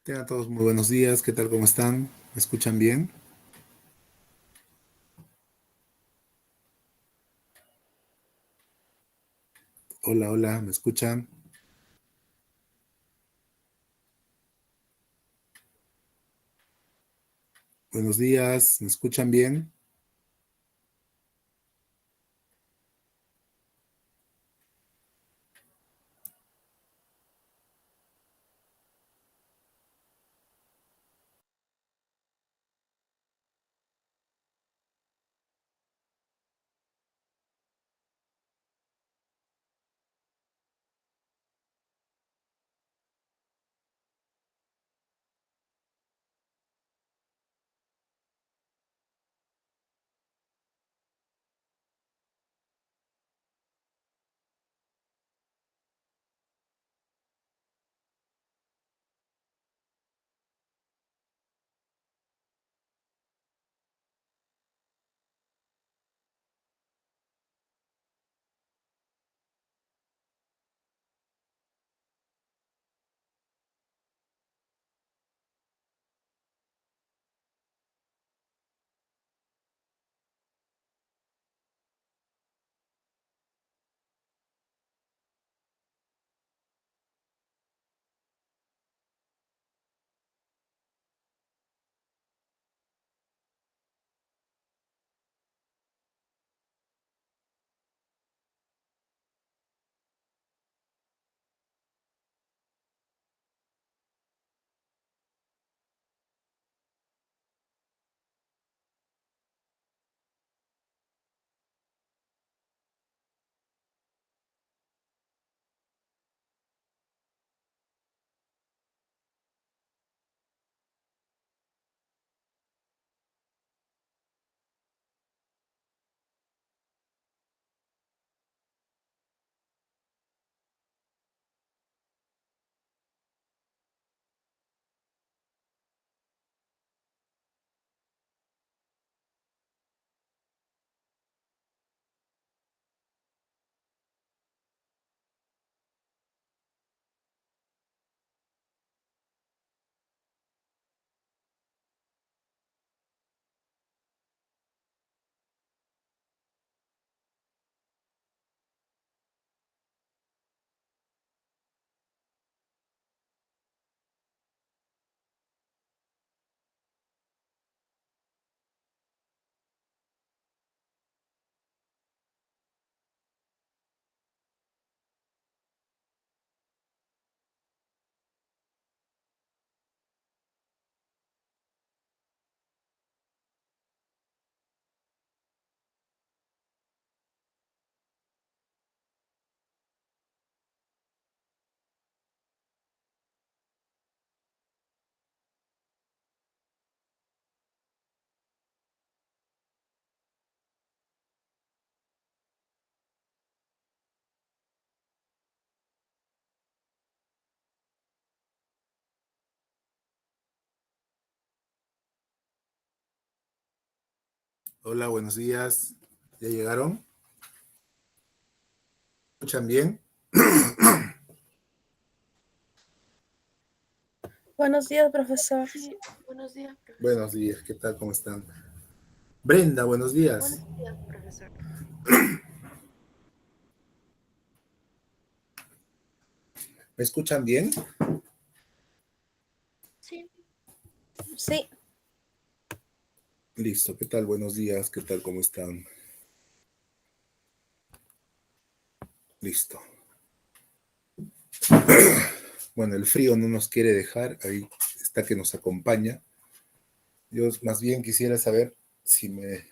Tengan todos muy buenos días, ¿qué tal? ¿Cómo están? ¿Me escuchan bien? Hola, hola, ¿me escuchan? Buenos días, ¿me escuchan bien? Hola, buenos días. ¿Ya llegaron? ¿Me escuchan bien? Buenos días, profesor. Sí, buenos días, profesor. Buenos días, ¿qué tal? ¿Cómo están? Brenda, buenos días. Buenos días, profesor. ¿Me escuchan bien? Sí, Sí, Listo, ¿qué tal? Buenos días, ¿qué tal? ¿Cómo están? Listo. Bueno, el frío no nos quiere dejar, ahí está que nos acompaña. Yo más bien quisiera saber si me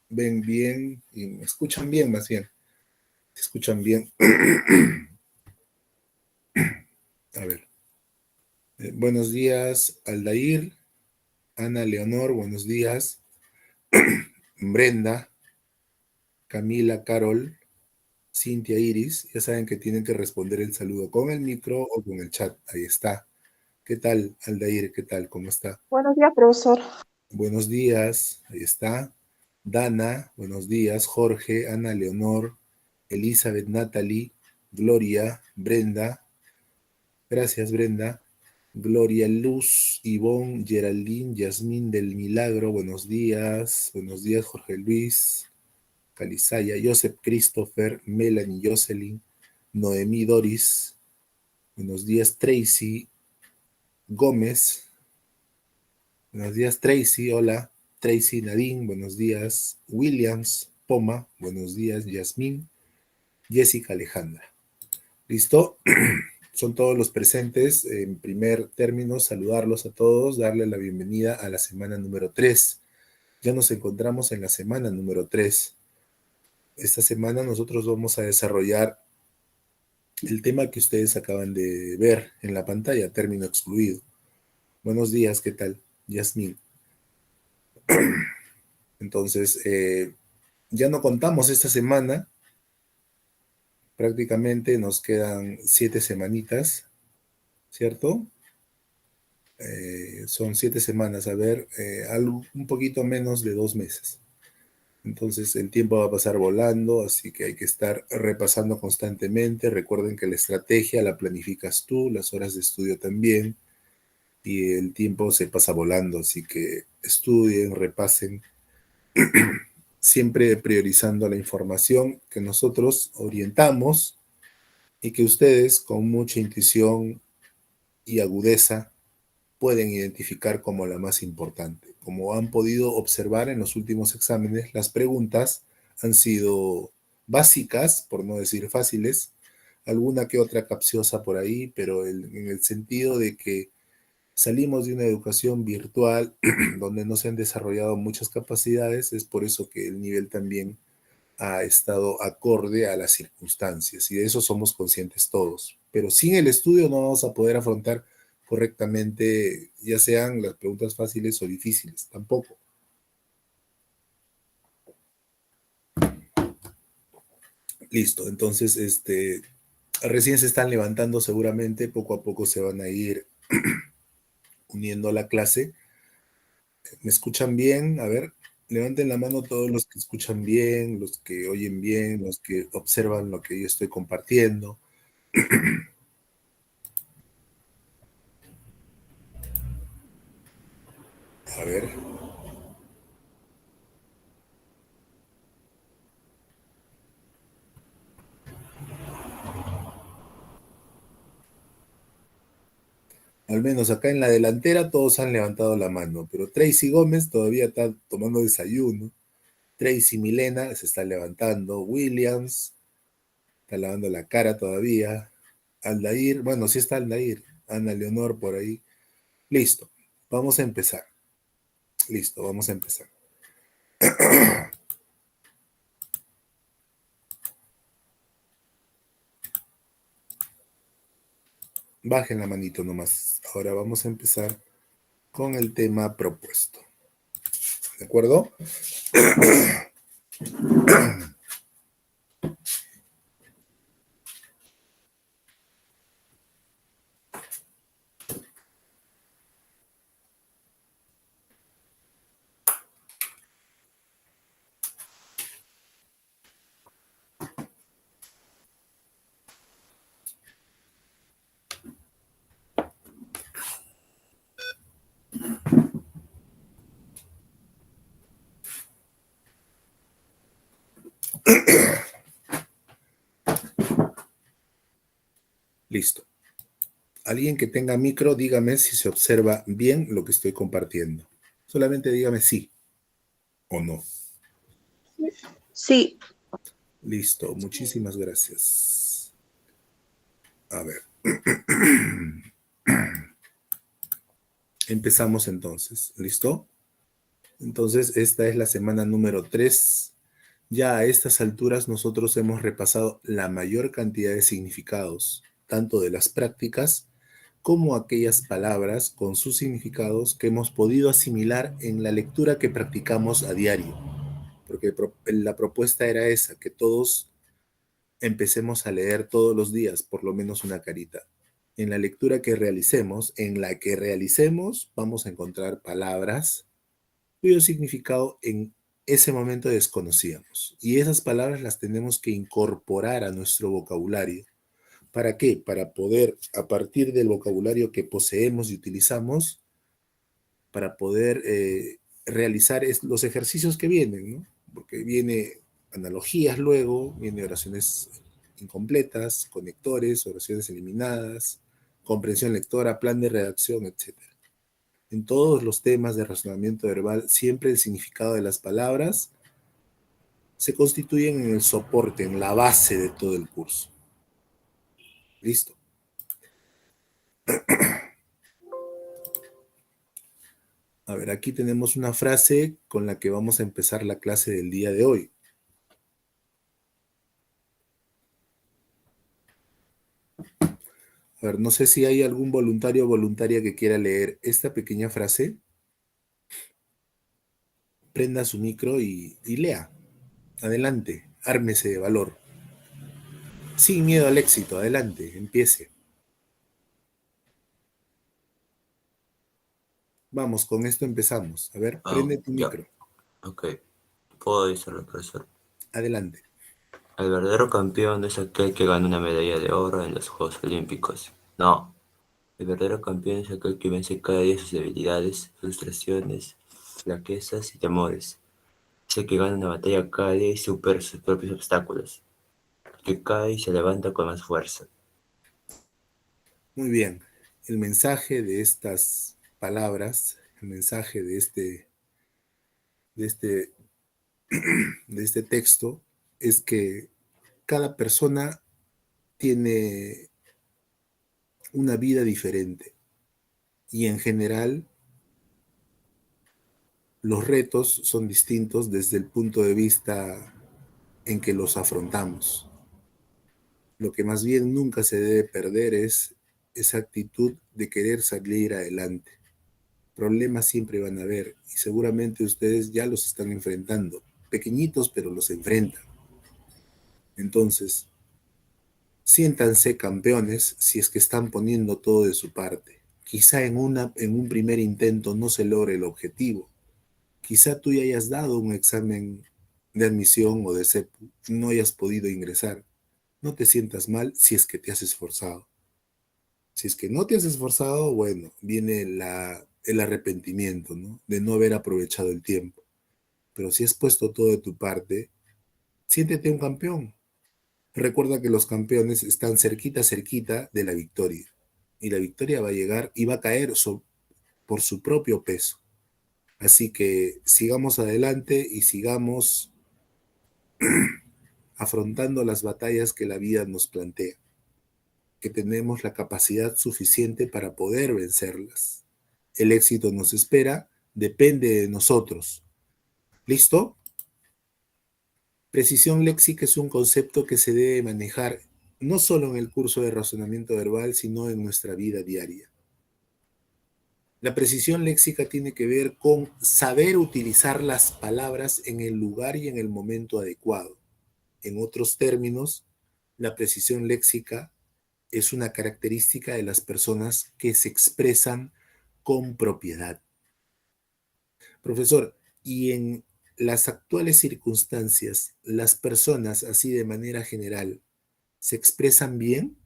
ven bien y me escuchan bien, más bien. ¿Se escuchan bien? A ver. Buenos días, Aldair, Ana Leonor, buenos días. Brenda, Camila, Carol, Cintia, Iris, ya saben que tienen que responder el saludo con el micro o con el chat. Ahí está. ¿Qué tal, Aldair? ¿Qué tal? ¿Cómo está? Buenos días, profesor. Buenos días. Ahí está. Dana, buenos días. Jorge, Ana Leonor, Elizabeth, Natalie, Gloria, Brenda. Gracias, Brenda. Gloria Luz, Ivonne, Geraldine, Yasmín del Milagro, buenos días Jorge Luis, Calizaya, Joseph Christopher, Melanie Jocelyn, Noemí Doris, buenos días Tracy Gómez, buenos días Tracy, hola, Tracy Nadine, buenos días Williams, Poma, buenos días Yasmín, Jessica Alejandra. ¿Listo? Son todos los presentes. En primer término, saludarlos a todos, darle la bienvenida a la semana número 3. Ya nos encontramos en la semana número 3. Esta semana nosotros vamos a desarrollar el tema que ustedes acaban de ver en la pantalla, término excluido. Buenos días, ¿qué tal? Yasmín. Entonces, ya no contamos esta semana. Prácticamente nos quedan 7 semanitas, ¿cierto? Son 7 semanas, a ver, algo, un poquito menos de 2 meses. Entonces el tiempo va a pasar volando, así que hay que estar repasando constantemente. Recuerden que la estrategia la planificas tú, las horas de estudio también, y el tiempo se pasa volando, así que estudien, repasen, siempre priorizando la información que nosotros orientamos y que ustedes con mucha intuición y agudeza pueden identificar como la más importante. Como han podido observar en los últimos exámenes, las preguntas han sido básicas, por no decir fáciles, alguna que otra capciosa por ahí, pero en el sentido de que salimos de una educación virtual donde no se han desarrollado muchas capacidades, es por eso que el nivel también ha estado acorde a las circunstancias y de eso somos conscientes todos. Pero sin el estudio no vamos a poder afrontar correctamente, ya sean las preguntas fáciles o difíciles, tampoco. Listo, entonces recién se están levantando seguramente, poco a poco se van a ir uniendo a la clase. ¿Me escuchan bien? A ver, levanten la mano todos los que escuchan bien, los que oyen bien, los que observan lo que yo estoy compartiendo. A ver. Al menos acá en la delantera todos han levantado la mano, pero Tracy Gómez todavía está tomando desayuno. Tracy Milena se está levantando. Williams está lavando la cara todavía. Aldair, bueno, sí está Aldair. Ana Leonor por ahí. Listo, vamos a empezar. Listo, vamos a empezar. Bajen la manito nomás. Ahora vamos a empezar con el tema propuesto. ¿De acuerdo? Listo. Alguien que tenga micro, dígame si se observa bien lo que estoy compartiendo. Solamente dígame sí o no. Sí. Listo, muchísimas gracias. A ver. Empezamos entonces. ¿Listo? Entonces, esta es la semana número 3. Ya a estas alturas nosotros hemos repasado la mayor cantidad de significados, tanto de las prácticas como aquellas palabras con sus significados que hemos podido asimilar en la lectura que practicamos a diario. Porque la propuesta era esa, que todos empecemos a leer todos los días por lo menos una carita. En la lectura que realicemos, vamos a encontrar palabras cuyo significado en ese momento desconocíamos. Y esas palabras las tenemos que incorporar a nuestro vocabulario ¿Para qué? Para poder, a partir del vocabulario que poseemos y utilizamos, para poder realizar los ejercicios que vienen, ¿no? Porque viene analogías luego, viene oraciones incompletas, conectores, oraciones eliminadas, comprensión lectora, plan de redacción, etc. En todos los temas de razonamiento verbal, siempre el significado de las palabras se constituyen en el soporte, en la base de todo el curso. ¿Listo? A ver, aquí tenemos una frase con la que vamos a empezar la clase del día de hoy. A ver, no sé si hay algún voluntario o voluntaria que quiera leer esta pequeña frase. Prenda su micro y lea. Adelante, ármese de valor. Sin miedo al éxito, adelante, empiece. Vamos, con esto empezamos. A ver, prende tu micro. Ok, puedo decirlo, profesor. Adelante. El verdadero campeón no es aquel que gana una medalla de oro en los Juegos Olímpicos. No, el verdadero campeón es aquel que vence cada día sus debilidades, frustraciones, flaquezas y temores. Es el que gana una batalla cada día y supera sus propios obstáculos. Que cae y se levanta con más fuerza. Muy bien. El mensaje de estas palabras, el mensaje de este texto es que cada persona tiene una vida diferente y en general los retos son distintos desde el punto de vista en que los afrontamos. Lo que más bien nunca se debe perder es esa actitud de querer salir adelante. Problemas siempre van a haber y seguramente ustedes ya los están enfrentando, pequeñitos pero los enfrentan. Entonces, siéntanse campeones si es que están poniendo todo de su parte. Quizá en un primer intento no se logre el objetivo. Quizá tú ya hayas dado un examen de admisión o de CEPU y no hayas podido ingresar. No te sientas mal si es que te has esforzado. Si es que no te has esforzado, bueno, viene el arrepentimiento, ¿no? De no haber aprovechado el tiempo. Pero si has puesto todo de tu parte, siéntete un campeón. Recuerda que los campeones están cerquita, cerquita de la victoria. Y la victoria va a llegar y va a caer por su propio peso. Así que sigamos adelante y sigamos afrontando las batallas que la vida nos plantea, que tenemos la capacidad suficiente para poder vencerlas. El éxito nos espera, depende de nosotros. ¿Listo? Precisión léxica es un concepto que se debe manejar no solo en el curso de razonamiento verbal, sino en nuestra vida diaria. La precisión léxica tiene que ver con saber utilizar las palabras en el lugar y en el momento adecuado. En otros términos, la precisión léxica es una característica de las personas que se expresan con propiedad. Profesor, y en las actuales circunstancias, las personas, así de manera general, ¿se expresan bien?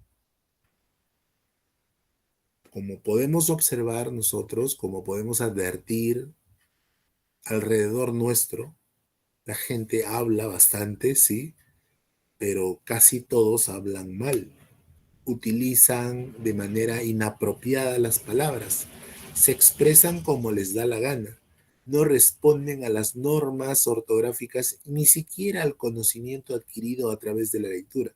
Como podemos observar nosotros, como podemos advertir alrededor nuestro, la gente habla bastante, sí, pero casi todos hablan mal. Utilizan de manera inapropiada las palabras, se expresan como les da la gana, no responden a las normas ortográficas ni siquiera al conocimiento adquirido a través de la lectura.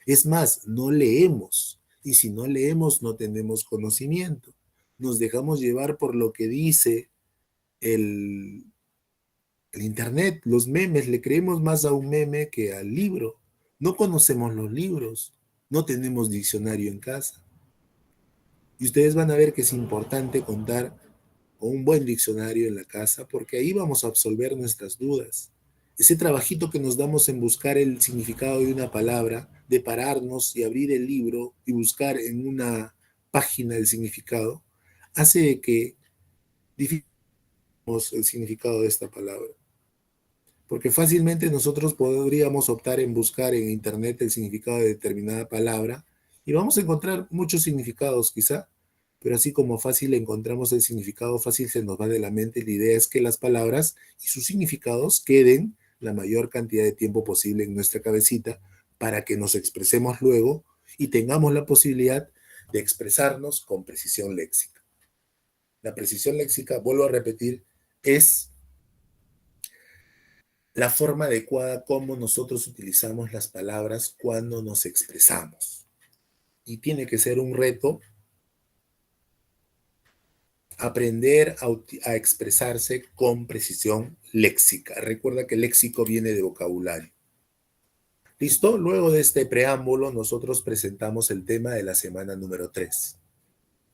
Es más, no leemos, y si no leemos no tenemos conocimiento. Nos dejamos llevar por lo que dice el internet, los memes, le creemos más a un meme que al libro. No conocemos los libros, no tenemos diccionario en casa. Y ustedes van a ver que es importante contar con un buen diccionario en la casa porque ahí vamos a absolver nuestras dudas. Ese trabajito que nos damos en buscar el significado de una palabra, de pararnos y abrir el libro y buscar en una página el significado, hace que dificilemos el significado de esta palabra. Porque fácilmente nosotros podríamos optar en buscar en internet el significado de determinada palabra Y vamos a encontrar muchos significados quizá, pero así como fácil encontramos el significado, fácil se nos va de la mente. La idea es que las palabras y sus significados queden la mayor cantidad de tiempo posible en nuestra cabecita para que nos expresemos luego y tengamos la posibilidad de expresarnos con precisión léxica. La precisión léxica, vuelvo a repetir, es la forma adecuada como nosotros utilizamos las palabras cuando nos expresamos. Y tiene que ser un reto aprender a expresarse con precisión léxica. Recuerda que léxico viene de vocabulario. ¿Listo? Luego de este preámbulo, nosotros presentamos el tema de la semana número 3.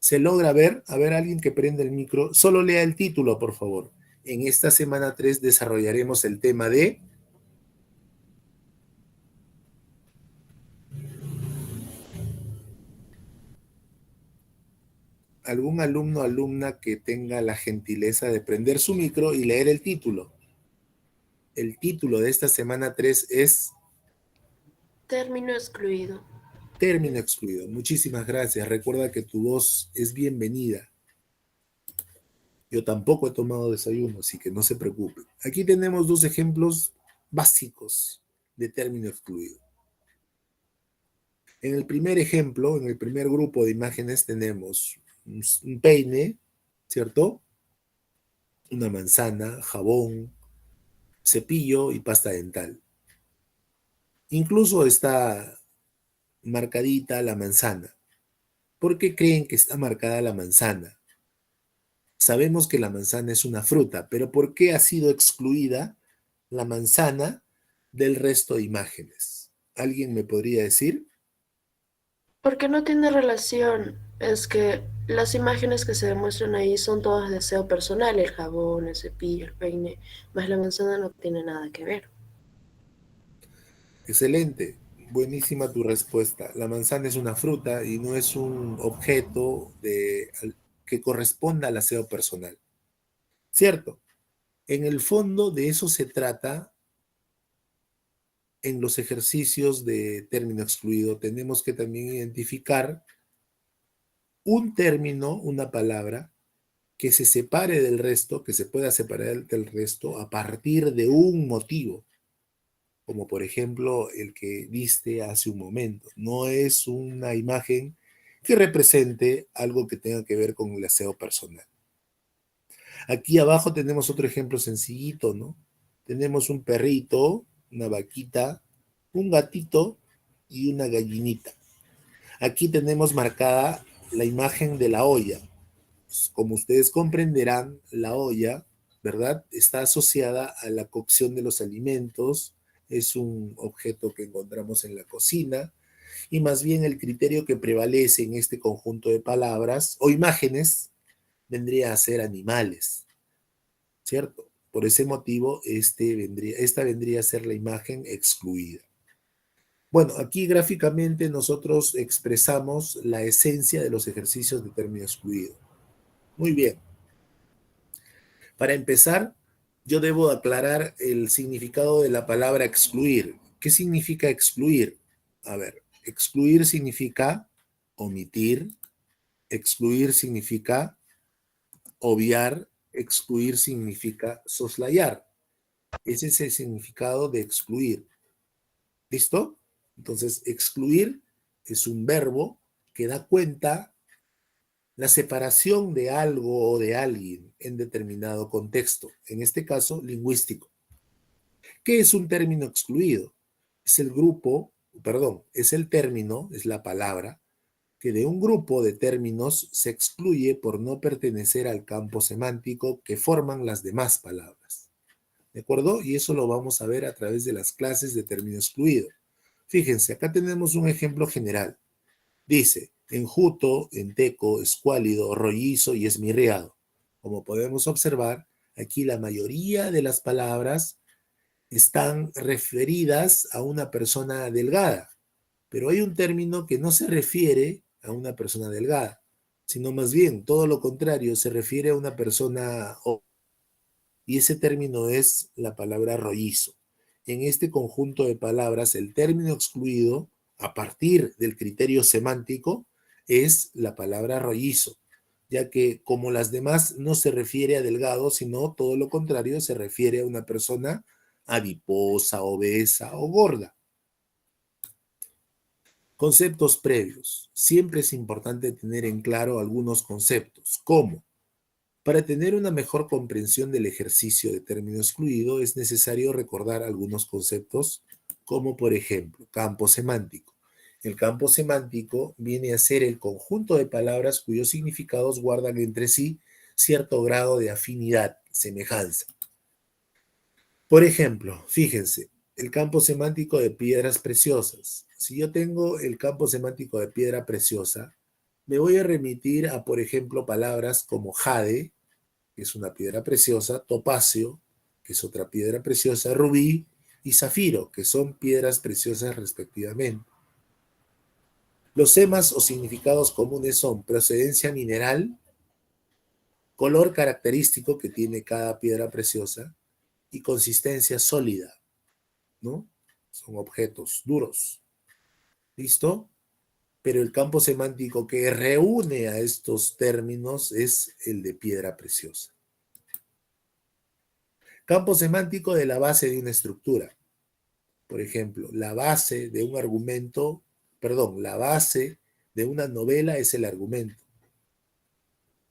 ¿Se logra ver? A ver, alguien que prenda el micro. Solo lea el título, por favor. En esta semana 3 desarrollaremos el tema de... ¿Algún alumno o alumna que tenga la gentileza de prender su micro y leer el título? El título de esta semana 3 es... Término excluido. Término excluido. Muchísimas gracias. Recuerda que tu voz es bienvenida. Yo tampoco he tomado desayuno, así que no se preocupe. Aquí tenemos dos ejemplos básicos de término excluido. En el primer ejemplo, en el primer grupo de imágenes tenemos un peine, ¿cierto? Una manzana, jabón, cepillo y pasta dental. Incluso está marcadita la manzana. ¿Por qué creen que está marcada la manzana? Sabemos que la manzana es una fruta, pero ¿por qué ha sido excluida la manzana del resto de imágenes? ¿Alguien me podría decir? Porque no tiene relación. Es que las imágenes que se demuestran ahí son todas de aseo personal. El jabón, el cepillo, el peine. Más la manzana no tiene nada que ver. Excelente, buenísima tu respuesta. La manzana es una fruta y no es un objeto que corresponda al aseo personal. ¿Cierto? En el fondo de eso se trata en los ejercicios de término excluido. Tenemos que también identificar un término, una palabra, que se separe del resto, que se pueda separar del resto a partir de un motivo, como por ejemplo el que viste hace un momento. No es una imagen que represente algo que tenga que ver con el aseo personal. Aquí abajo tenemos otro ejemplo sencillito, ¿no? Tenemos un perrito, una vaquita, un gatito y una gallinita. Aquí tenemos marcada la imagen de la olla. Como ustedes comprenderán, la olla, ¿verdad? Está asociada a la cocción de los alimentos, es un objeto que encontramos en la cocina, y más bien el criterio que prevalece en este conjunto de palabras o imágenes vendría a ser animales, ¿cierto? Por ese motivo, esta vendría a ser la imagen excluida. Bueno, aquí gráficamente nosotros expresamos la esencia de los ejercicios de término excluido. Muy bien. Para empezar, yo debo aclarar el significado de la palabra excluir. ¿Qué significa excluir? A ver, excluir significa omitir, excluir significa obviar, excluir significa soslayar. Ese es el significado de excluir. ¿Listo? Entonces, excluir es un verbo que da cuenta la separación de algo o de alguien en determinado contexto, en este caso lingüístico. ¿Qué es un término excluido? Es el grupo, perdón, es el término, es la palabra, que de un grupo de términos se excluye por no pertenecer al campo semántico que forman las demás palabras. ¿De acuerdo? Y eso lo vamos a ver a través de las clases de término excluido. Fíjense, acá tenemos un ejemplo general. Dice, enjuto, enteco, escuálido, rollizo y esmirriado. Como podemos observar, aquí la mayoría de las palabras están referidas a una persona delgada, pero hay un término que no se refiere a una persona delgada, sino más bien todo lo contrario, se refiere a una persona, y ese término es la palabra rollizo. En este conjunto de palabras, el término excluido a partir del criterio semántico es la palabra rollizo, ya que como las demás no se refiere a delgado, sino todo lo contrario, se refiere a una persona adiposa, obesa o gorda. Conceptos previos. Siempre es importante tener en claro algunos conceptos, como para tener una mejor comprensión del ejercicio de término excluido es necesario recordar algunos conceptos, como por ejemplo, campo semántico. El campo semántico viene a ser el conjunto de palabras cuyos significados guardan entre sí cierto grado de afinidad, semejanza. Por ejemplo, fíjense, el campo semántico de piedras preciosas. Si yo tengo el campo semántico de piedra preciosa, me voy a remitir a, por ejemplo, palabras como jade, que es una piedra preciosa, topacio, que es otra piedra preciosa, rubí y zafiro, que son piedras preciosas respectivamente. Los temas o significados comunes son procedencia mineral, color característico que tiene cada piedra preciosa y consistencia sólida, ¿no? Son objetos duros. ¿Listo? Pero el campo semántico que reúne a estos términos es el de piedra preciosa. Campo semántico de la base de una estructura. Por ejemplo, la base de un argumento, la base de una novela es el argumento.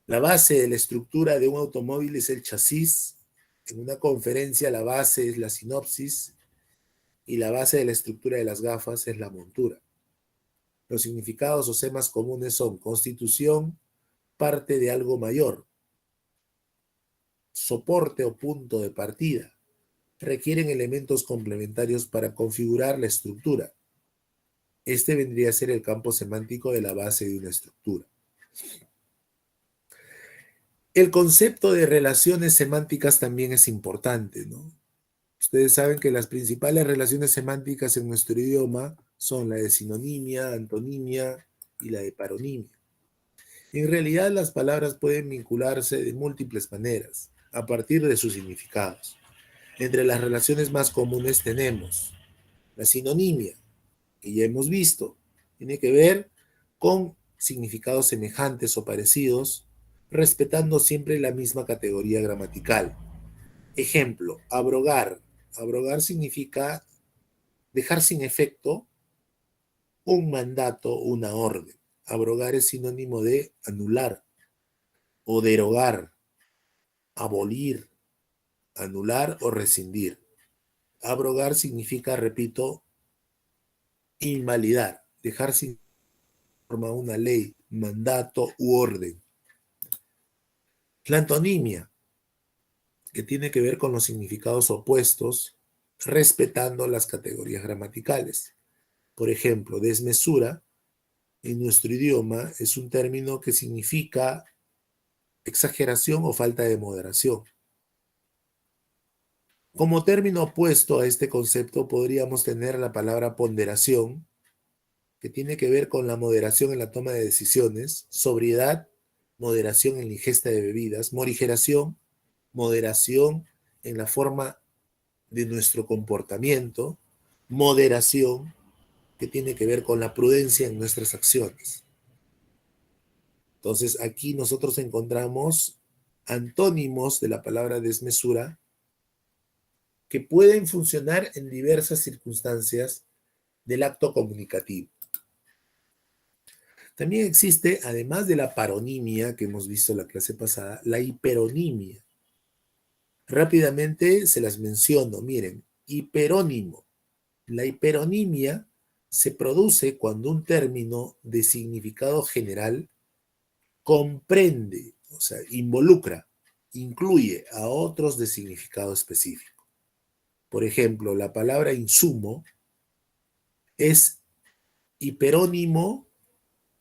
La base de la estructura de un automóvil es el chasis. En una conferencia la base es la sinopsis y la base de la estructura de las gafas es la montura. Los significados o temas comunes son constitución, parte de algo mayor, soporte o punto de partida. Requieren elementos complementarios para configurar la estructura. Este vendría a ser el campo semántico de la base de una estructura. El concepto de relaciones semánticas también es importante, ¿no? Ustedes saben que las principales relaciones semánticas en nuestro idioma son la de sinonimia, antonimia y la de paronimia. En realidad, las palabras pueden vincularse de múltiples maneras, a partir de sus significados. Entre las relaciones más comunes tenemos la sinonimia, que ya hemos visto, tiene que ver con significados semejantes o parecidos, respetando siempre la misma categoría gramatical. Ejemplo, abrogar. Abrogar significa dejar sin efecto un mandato, una orden. Abrogar es sinónimo de anular o derogar, abolir, anular o rescindir. Abrogar significa, repito, invalidar, dejar sin forma una ley, mandato u orden. La antonimia, que tiene que ver con los significados opuestos, respetando las categorías gramaticales. Por ejemplo, desmesura, en nuestro idioma, es un término que significa exageración o falta de moderación. Como término opuesto a este concepto podríamos tener la palabra ponderación, que tiene que ver con la moderación en la toma de decisiones, sobriedad, moderación en la ingesta de bebidas, morigeración, moderación en la forma de nuestro comportamiento, moderación, que tiene que ver con la prudencia en nuestras acciones. Entonces, aquí nosotros encontramos antónimos de la palabra desmesura que pueden funcionar en diversas circunstancias del acto comunicativo. También existe, además de la paronimia que hemos visto en la clase pasada, la hiperonimia. Rápidamente se las menciono. Miren, hiperónimo. La hiperonimia se produce cuando un término de significado general comprende, o sea, involucra, incluye a otros de significado específico. Por ejemplo, la palabra insumo es hiperónimo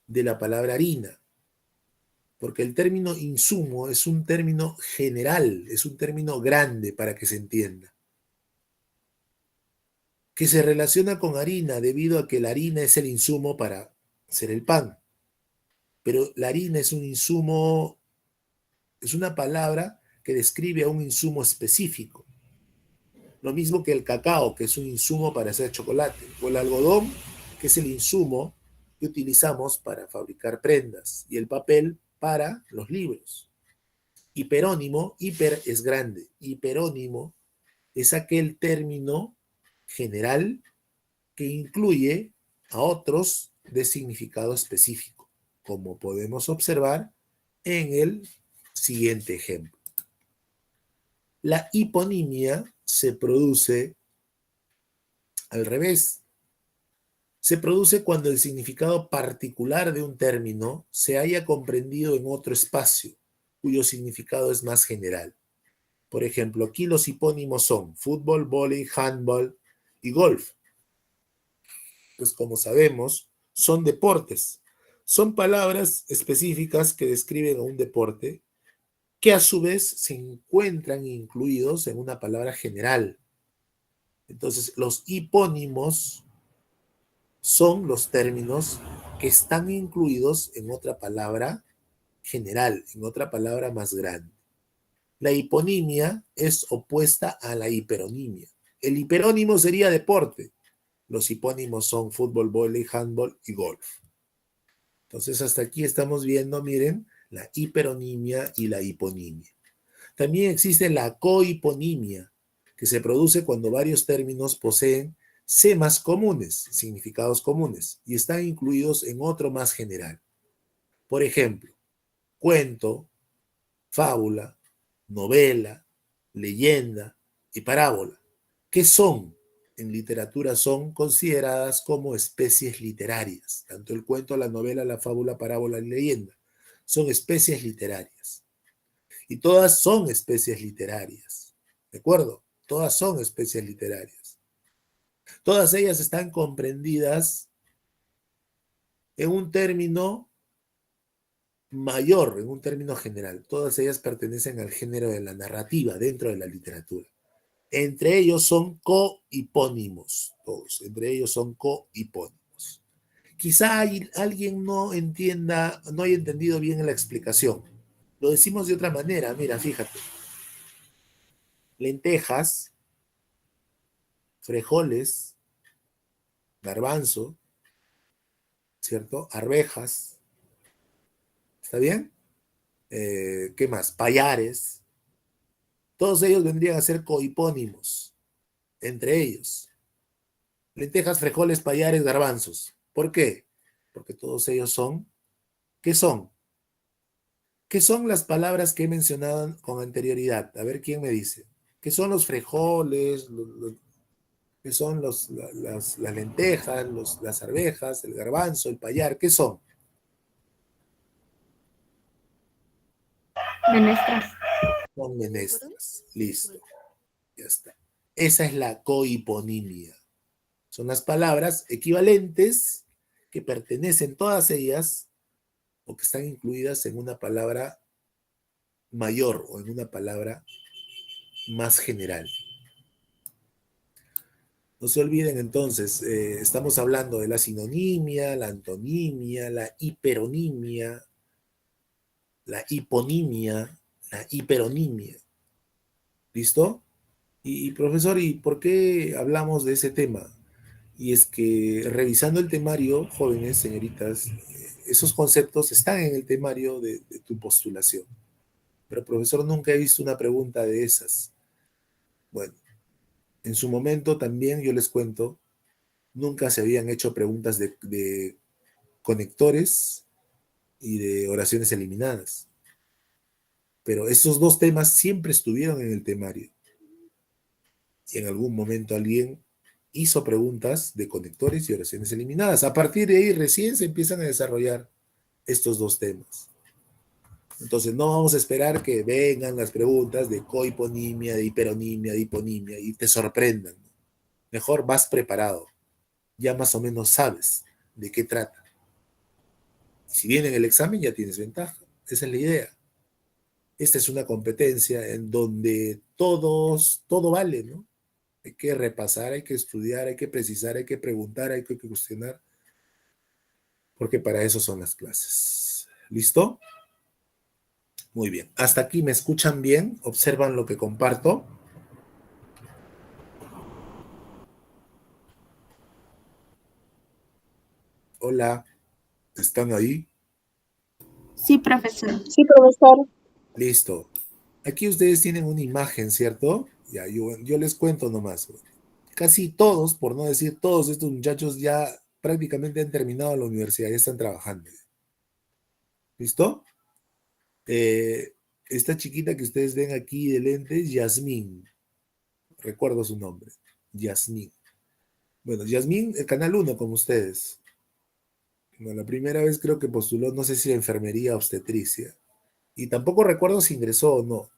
de la palabra harina, porque el término insumo es un término general, es un término grande para que se entienda, que se relaciona con harina debido a que la harina es el insumo para hacer el pan. Pero la harina es un insumo, es una palabra que describe a un insumo específico. Lo mismo que el cacao, que es un insumo para hacer chocolate, o el algodón, que es el insumo que utilizamos para fabricar prendas, y el papel para los libros. Hiperónimo, hiper es grande, hiperónimo es aquel término general que incluye a otros de significado específico, como podemos observar en el siguiente ejemplo. La hiponimia se produce al revés. Se produce cuando el significado particular de un término se haya comprendido en otro espacio, cuyo significado es más general. Por ejemplo, aquí los hipónimos son fútbol, vóley, handball y golf. Pues como sabemos, son deportes. Son palabras específicas que describen a un deporte que a su vez se encuentran incluidos en una palabra general. Entonces, los hipónimos son los términos que están incluidos en otra palabra general, en otra palabra más grande. La hiponimia es opuesta a la hiperonimia. El hiperónimo sería deporte. Los hipónimos son fútbol, vóley, handball y golf. Entonces, hasta aquí estamos viendo, miren, la hiperonimia y la hiponimia. También existe la cohiponimia, que se produce cuando varios términos poseen semas comunes, significados comunes, y están incluidos en otro más general. Por ejemplo, cuento, fábula, novela, leyenda y parábola, que son, en literatura, son consideradas como especies literarias. Tanto el cuento, la novela, la fábula, parábola y leyenda son especies literarias. Y todas son especies literarias. ¿De acuerdo? Todas son especies literarias. Todas ellas están comprendidas en un término mayor, en un término general. Todas ellas pertenecen al género de la narrativa dentro de la literatura. Entre ellos son cohipónimos, todos. Entre ellos son cohipónimos. Quizá alguien no entienda, no haya entendido bien la explicación. Lo decimos de otra manera. Mira, fíjate. Lentejas, frijoles, garbanzo, ¿cierto? Arvejas. ¿Está bien? ¿Qué más? Payares. Todos ellos vendrían a ser cohipónimos. Entre ellos. Lentejas, frijoles, payares, garbanzos. ¿Por qué? Porque todos ellos son, ¿qué son? ¿Qué son las palabras que he mencionado con anterioridad? A ver quién me dice. ¿Qué son los frijoles? ¿Qué son las lentejas, las arvejas, el garbanzo, el payar? ¿Qué son? Menestras. Son menestras. Listo. Ya está. Esa es la cohiponimia. Son las palabras equivalentes que pertenecen todas ellas o que están incluidas en una palabra mayor o en una palabra más general. No se olviden entonces, estamos hablando de la sinonimia, la antonimia, la hiperonimia, la hiponimia, la hiperonimia. ¿Listo? Y profesor, ¿y por qué hablamos de ese tema? Y es que revisando el temario, jóvenes, señoritas, esos conceptos están en el temario de tu postulación. Pero profesor, nunca he visto una pregunta de esas. Bueno, en su momento también, yo les cuento, nunca se habían hecho preguntas de conectores y de oraciones eliminadas. Pero esos dos temas siempre estuvieron en el temario. Y en algún momento alguien hizo preguntas de conectores y oraciones eliminadas. A partir de ahí recién se empiezan a desarrollar estos dos temas. Entonces no vamos a esperar que vengan las preguntas de cohiponimia, de hiperonimia, de hiponimia y te sorprendan. Mejor vas preparado. Ya más o menos sabes de qué trata. Si viene en el examen ya tienes ventaja. Esa es la idea. Esta es una competencia en donde todo vale, ¿no? Hay que repasar, hay que estudiar, hay que precisar, hay que preguntar, hay que cuestionar, porque para eso son las clases. ¿Listo? Muy bien. ¿Hasta aquí me escuchan bien? ¿Observan lo que comparto? Hola, ¿están ahí? Sí, profesor. Sí, profesor. Listo. Aquí ustedes tienen una imagen, ¿cierto? Ya, yo les cuento nomás. Casi todos, por no decir todos estos muchachos ya prácticamente han terminado la universidad, ya están trabajando. ¿Listo? Eh, esta chiquita que ustedes ven aquí de lentes, Yasmín. Recuerdo su nombre. Yasmín. Bueno, Yasmín, el Canal 1, como ustedes. Bueno, la primera vez creo que postuló, no sé si a enfermería o obstetricia. Y tampoco recuerdo si ingresó o no.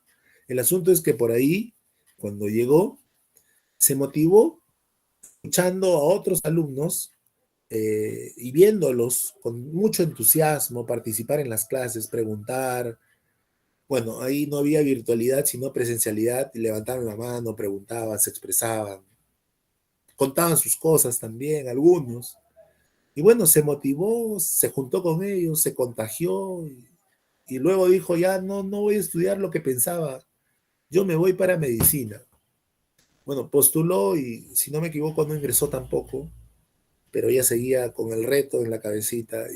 El asunto es que por ahí, cuando llegó, se motivó escuchando a otros alumnos y viéndolos con mucho entusiasmo, participar en las clases, preguntar. Bueno, ahí no había virtualidad, sino presencialidad, y levantaban la mano, preguntaban, se expresaban, contaban sus cosas también, algunos. Y bueno, se motivó, se juntó con ellos, se contagió y luego dijo, ya no voy a estudiar lo que pensaba, yo me voy para medicina. Bueno, postuló y si no me equivoco no ingresó tampoco, pero ella seguía con el reto en la cabecita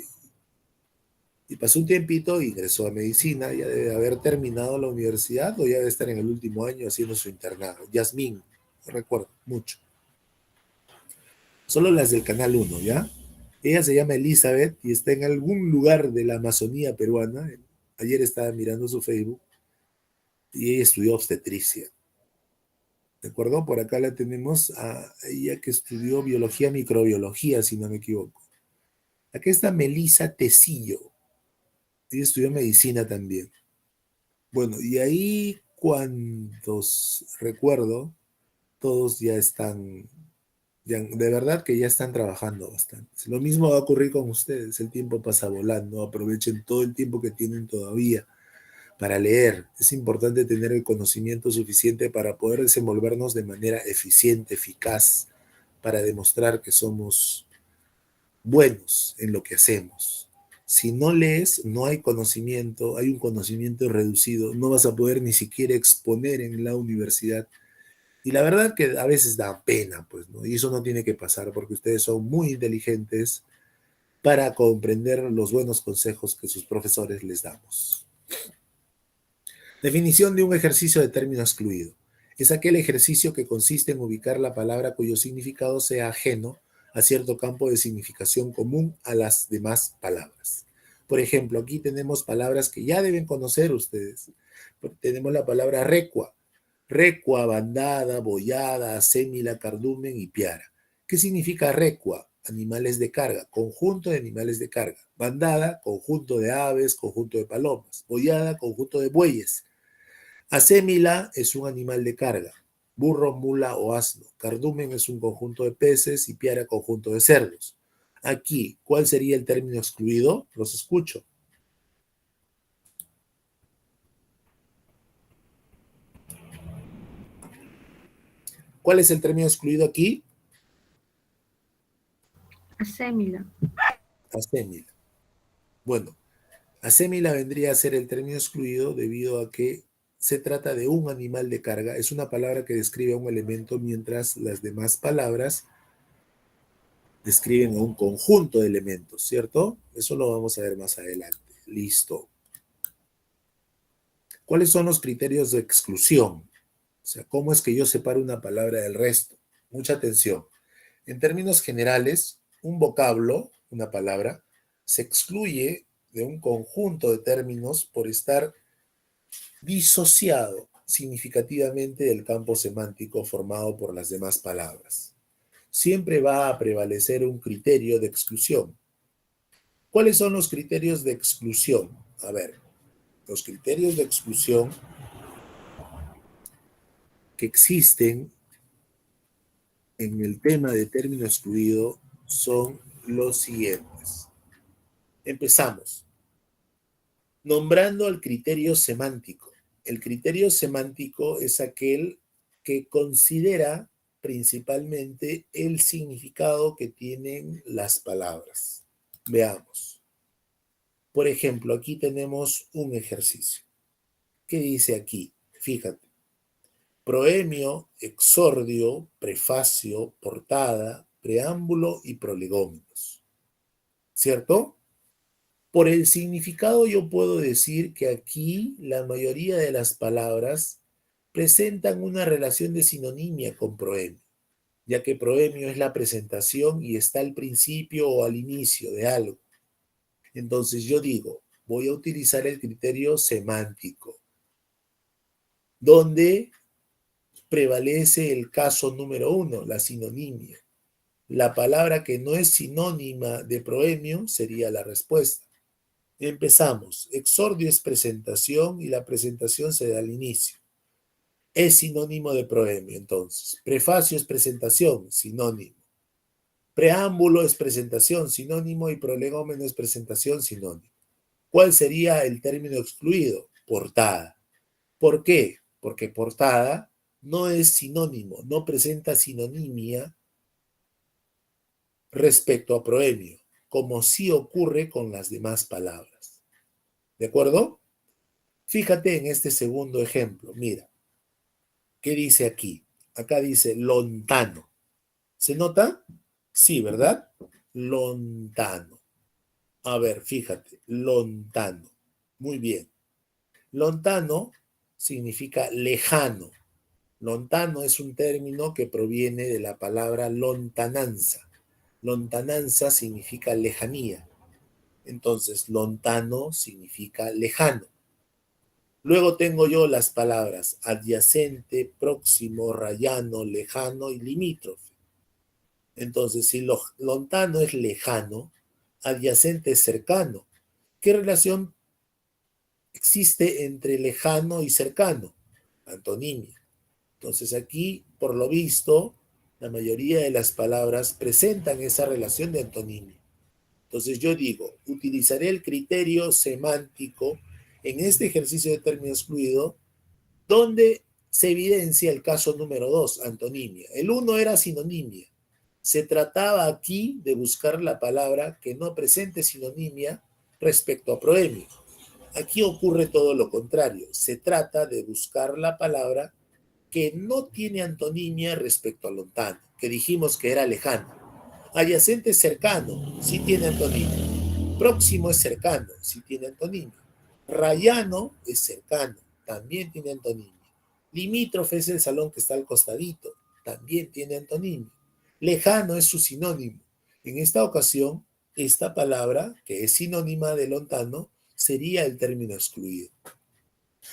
y pasó un tiempito y ingresó a medicina, ya debe haber terminado la universidad o ya debe estar en el último año haciendo su internado. Yasmín, no recuerdo mucho. Solo las del Canal 1, ¿ya? Ella se llama Elizabeth y está en algún lugar de la Amazonía peruana. Ayer estaba mirando su Facebook y ella estudió obstetricia. ¿De acuerdo? Por acá la tenemos a ella que estudió biología, microbiología, si no me equivoco. Aquí está Melissa Tecillo. Ella estudió medicina también. Bueno, y ahí cuantos recuerdo, todos ya están, ya, de verdad que ya están trabajando bastante. Lo mismo va a ocurrir con ustedes. El tiempo pasa volando. Aprovechen todo el tiempo que tienen todavía para leer. Es importante tener el conocimiento suficiente para poder desenvolvernos de manera eficiente, eficaz, para demostrar que somos buenos en lo que hacemos. Si no lees, no hay conocimiento, hay un conocimiento reducido, no vas a poder ni siquiera exponer en la universidad. Y la verdad que a veces da pena, pues, ¿no? Y eso no tiene que pasar porque ustedes son muy inteligentes para comprender los buenos consejos que sus profesores les damos. Definición de un ejercicio de término excluido. Es aquel ejercicio que consiste en ubicar la palabra cuyo significado sea ajeno a cierto campo de significación común a las demás palabras. Por ejemplo, aquí tenemos palabras que ya deben conocer ustedes. Tenemos la palabra recua. Recua, bandada, boyada, acémila, cardumen y piara. ¿Qué significa recua? Animales de carga, conjunto de animales de carga. Bandada, conjunto de aves, conjunto de palomas. Boyada, conjunto de bueyes. Acémila es un animal de carga. Burro, mula o asno. Cardumen es un conjunto de peces y piara conjunto de cerdos. Aquí, ¿cuál sería el término excluido? Los escucho. ¿Cuál es el término excluido aquí? Acémila. Acémila. Bueno, acémila vendría a ser el término excluido debido a que se trata de un animal de carga. Es una palabra que describe un elemento mientras las demás palabras describen un conjunto de elementos, ¿cierto? Eso lo vamos a ver más adelante. Listo. ¿Cuáles son los criterios de exclusión? O sea, ¿cómo es que yo separo una palabra del resto? Mucha atención. En términos generales, un vocablo, una palabra, se excluye de un conjunto de términos por estar disociado significativamente del campo semántico formado por las demás palabras. Siempre va a prevalecer un criterio de exclusión. ¿Cuáles son los criterios de exclusión? A ver, los criterios de exclusión que existen en el tema de término excluido son los siguientes. Empezamos. Nombrando al criterio semántico. El criterio semántico es aquel que considera principalmente el significado que tienen las palabras. Veamos. Por ejemplo, aquí tenemos un ejercicio. ¿Qué dice aquí? Fíjate. Proemio, exordio, prefacio, portada, preámbulo y prolegómenos. ¿cierto? Por el significado yo puedo decir que aquí la mayoría de las palabras presentan una relación de sinonimia con proemio, ya que proemio es la presentación y está al principio o al inicio de algo. Entonces yo digo, voy a utilizar el criterio semántico, donde prevalece el caso número 1, la sinonimia. La palabra que no es sinónima de proemio sería la respuesta. Empezamos. Exordio es presentación y la presentación se da al inicio. Es sinónimo de proemio, entonces. Prefacio es presentación, sinónimo. Preámbulo es presentación, sinónimo, y prolegómeno es presentación, sinónimo. ¿Cuál sería el término excluido? Portada. ¿Por qué? Porque portada no es sinónimo, no presenta sinonimia respecto a proemio, como sí ocurre con las demás palabras. ¿De acuerdo? Fíjate en este segundo ejemplo. Mira, ¿qué dice aquí? Acá dice lontano. ¿Se nota? Sí, ¿verdad? Lontano. A ver, fíjate, lontano. Muy bien. Lontano significa lejano. Lontano es un término que proviene de la palabra lontananza. Lontananza significa lejanía. Entonces, lontano significa lejano. Luego tengo yo las palabras adyacente, próximo, rayano, lejano y limítrofe. Entonces, si lontano es lejano, adyacente es cercano. ¿Qué relación existe entre lejano y cercano? Antonimia. Entonces aquí, por lo visto, la mayoría de las palabras presentan esa relación de antonimia. Entonces yo digo, utilizaré el criterio semántico en este ejercicio de término excluido, donde se evidencia el caso número 2, antonimia. El 1 era sinonimia. Se trataba aquí de buscar la palabra que no presente sinonimia respecto a proemio. Aquí ocurre todo lo contrario. Se trata de buscar la palabra que no tiene antonimia respecto a lontano, que dijimos que era lejano. Adyacente es cercano, sí tiene antonimia. Próximo es cercano, sí tiene antonimia. Rayano es cercano, también tiene antonimia. Limítrofe es el salón que está al costadito, también tiene antonimia. Lejano es su sinónimo. En esta ocasión, esta palabra, que es sinónima de lontano, sería el término excluido.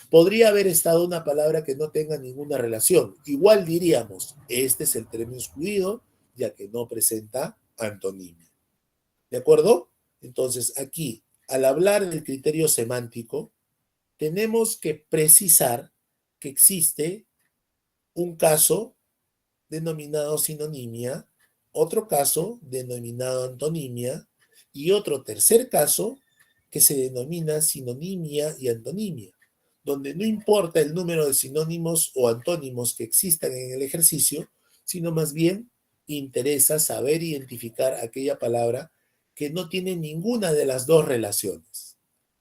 Podría haber estado una palabra que no tenga ninguna relación. Igual diríamos, este es el término excluido, ya que no presenta antonimia. ¿De acuerdo? Entonces, aquí, al hablar del criterio semántico, tenemos que precisar que existe un caso denominado sinonimia, otro caso denominado antonimia y otro tercer caso que se denomina sinonimia y antonimia, donde no importa el número de sinónimos o antónimos que existan en el ejercicio, sino más bien interesa saber identificar aquella palabra que no tiene ninguna de las dos relaciones.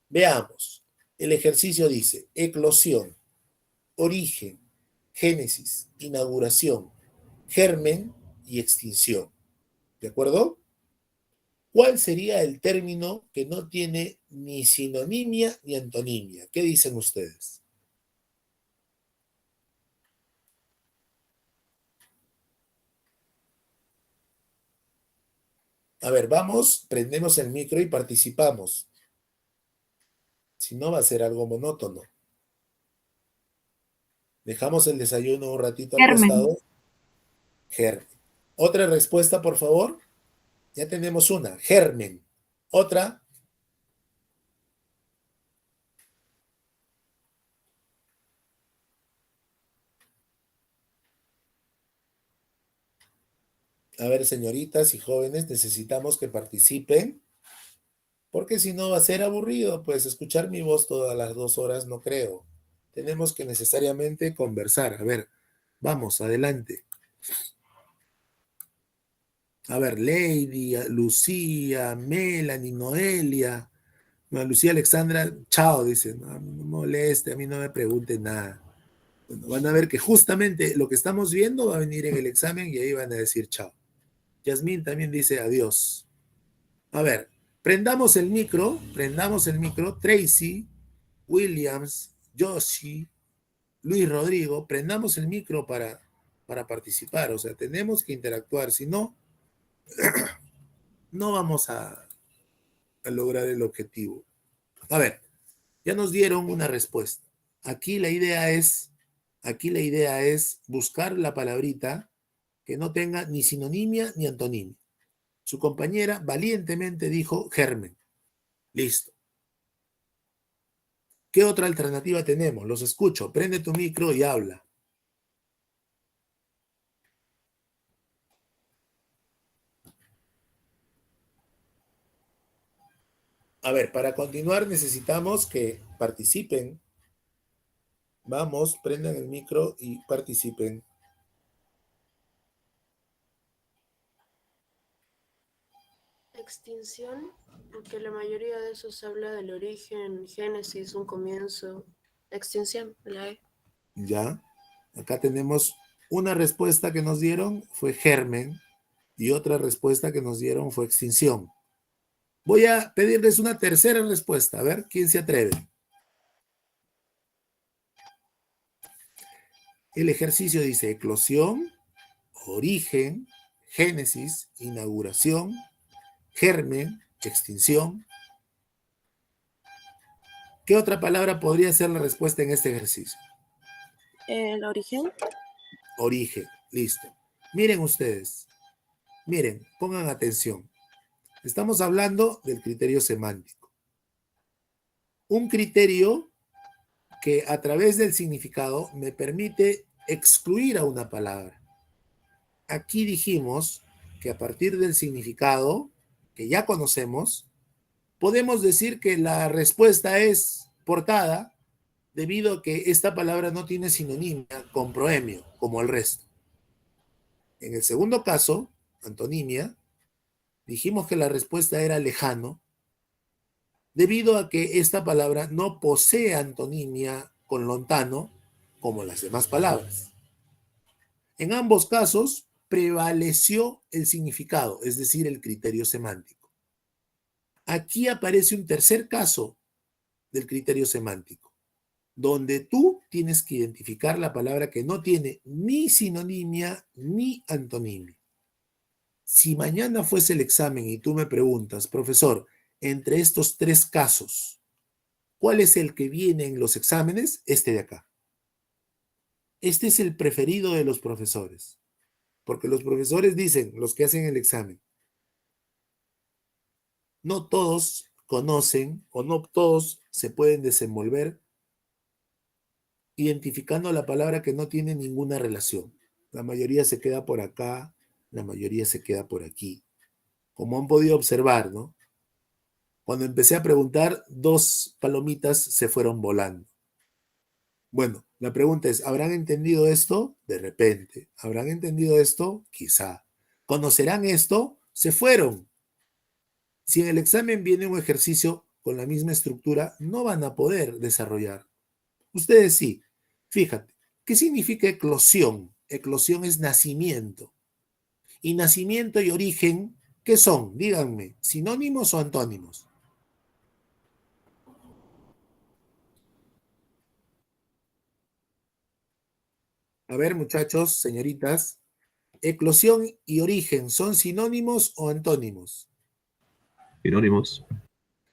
Veamos, el ejercicio dice eclosión, origen, génesis, inauguración, germen y extinción. ¿De acuerdo? ¿Cuál sería el término que no tiene ni sinonimia ni antonimia? ¿Qué dicen ustedes? A ver, vamos, prendemos el micro y participamos. Si no, va a ser algo monótono. Dejamos el desayuno un ratito al Germen. costado. Germen. Otra respuesta, por favor. Ya tenemos una. Germen. Otra. A ver, señoritas y jóvenes, necesitamos que participen, porque si no va a ser aburrido, pues escuchar mi voz todas las 2 horas no creo. Tenemos que necesariamente conversar. A ver, vamos, adelante. A ver, Lady, Lucía, Melanie, Noelia. No, Lucía Alexandra, chao, dice. No, no me moleste, a mí no me pregunte nada. Bueno, van a ver que justamente lo que estamos viendo va a venir en el examen y ahí van a decir chao. Yasmín también dice adiós. A ver, Prendamos el micro, Tracy, Williams, Joshi, Luis Rodrigo, prendamos el micro para participar, o sea, tenemos que interactuar, si no, no vamos a lograr el objetivo. A ver, ya nos dieron una respuesta. Aquí la idea es buscar la palabrita que no tenga ni sinonimia ni antonimia. Su compañera valientemente dijo germen. Listo. ¿Qué otra alternativa tenemos? Los escucho. Prende tu micro y habla. A ver, para continuar necesitamos que participen. Vamos, prendan el micro y participen. Extinción, porque la mayoría de esos habla del origen, génesis, un comienzo. Extinción, la E. Ya. Acá tenemos una respuesta que nos dieron, fue germen, y otra respuesta que nos dieron fue extinción. Voy a pedirles una tercera respuesta. A ver, ¿quién se atreve? El ejercicio dice eclosión, origen, génesis, inauguración, germen, extinción. ¿Qué otra palabra podría ser la respuesta en este ejercicio? El origen. Origen, listo. Miren ustedes, miren, pongan atención. Estamos hablando del criterio semántico. Un criterio que a través del significado me permite excluir a una palabra. Aquí dijimos que a partir del significado que ya conocemos, podemos decir que la respuesta es portada debido a que esta palabra no tiene sinonimia con proemio, como el resto. En el segundo caso, antonimia, dijimos que la respuesta era lejano, debido a que esta palabra no posee antonimia con lontano, como las demás palabras. En ambos casos, prevaleció el significado, es decir, el criterio semántico. Aquí aparece un tercer caso del criterio semántico, donde tú tienes que identificar la palabra que no tiene ni sinonimia ni antonimia. Si mañana fuese el examen y tú me preguntas, profesor, entre estos tres casos, ¿cuál es el que viene en los exámenes? Este de acá. Este es el preferido de los profesores, porque los profesores dicen, los que hacen el examen, no todos conocen o no todos se pueden desenvolver identificando la palabra que no tiene ninguna relación. La mayoría se queda por acá, la mayoría se queda por aquí. Como han podido observar, ¿no? Cuando empecé a preguntar, 2 palomitas se fueron volando. Bueno, la pregunta es, ¿habrán entendido esto? De repente. ¿Habrán entendido esto? Quizá. ¿Conocerán esto? Se fueron. Si en el examen viene un ejercicio con la misma estructura, no van a poder desarrollar. Ustedes sí. Fíjate, ¿qué significa eclosión? Eclosión es nacimiento. Y nacimiento y origen, ¿qué son? Díganme, ¿sinónimos o antónimos? A ver, muchachos, señoritas, ¿eclosión y origen son sinónimos o antónimos? Sinónimos.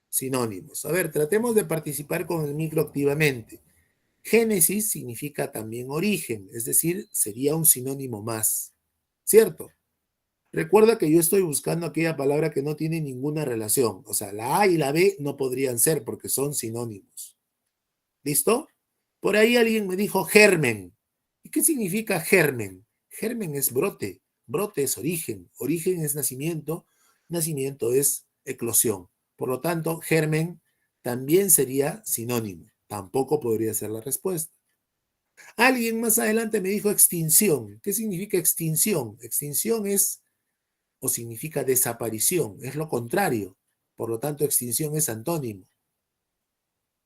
Sinónimos. A ver, tratemos de participar con el micro activamente. Génesis significa también origen, es decir, sería un sinónimo más. ¿Cierto? Recuerda que yo estoy buscando aquella palabra que no tiene ninguna relación. O sea, la A y la B no podrían ser porque son sinónimos. ¿Listo? Por ahí alguien me dijo germen. ¿Y qué significa germen? Germen es brote. Brote es origen. Origen es nacimiento. Nacimiento es eclosión. Por lo tanto, germen también sería sinónimo. Tampoco podría ser la respuesta. Alguien más adelante me dijo extinción. ¿Qué significa extinción? Extinción es o significa desaparición, es lo contrario. Por lo tanto, extinción es antónimo.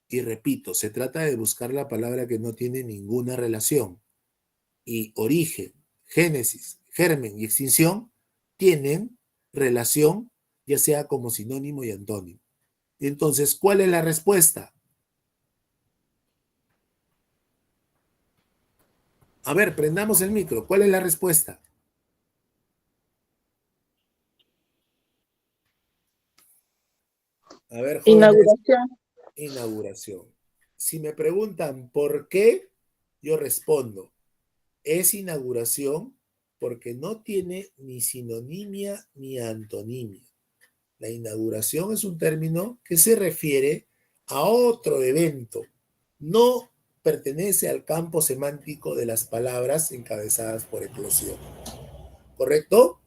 Y repito, se trata de buscar la palabra que no tiene ninguna relación. Y origen, génesis, germen y extinción tienen relación ya sea como sinónimo y antónimo. Entonces, ¿cuál es la respuesta? A ver, prendamos el micro. ¿Cuál es la respuesta? A ver, jóvenes. Inauguración. Inauguración. Si me preguntan por qué, yo respondo, es inauguración porque no tiene ni sinonimia ni antonimia. La inauguración es un término que se refiere a otro evento, no pertenece al campo semántico de las palabras encabezadas por eclosión. ¿Correcto?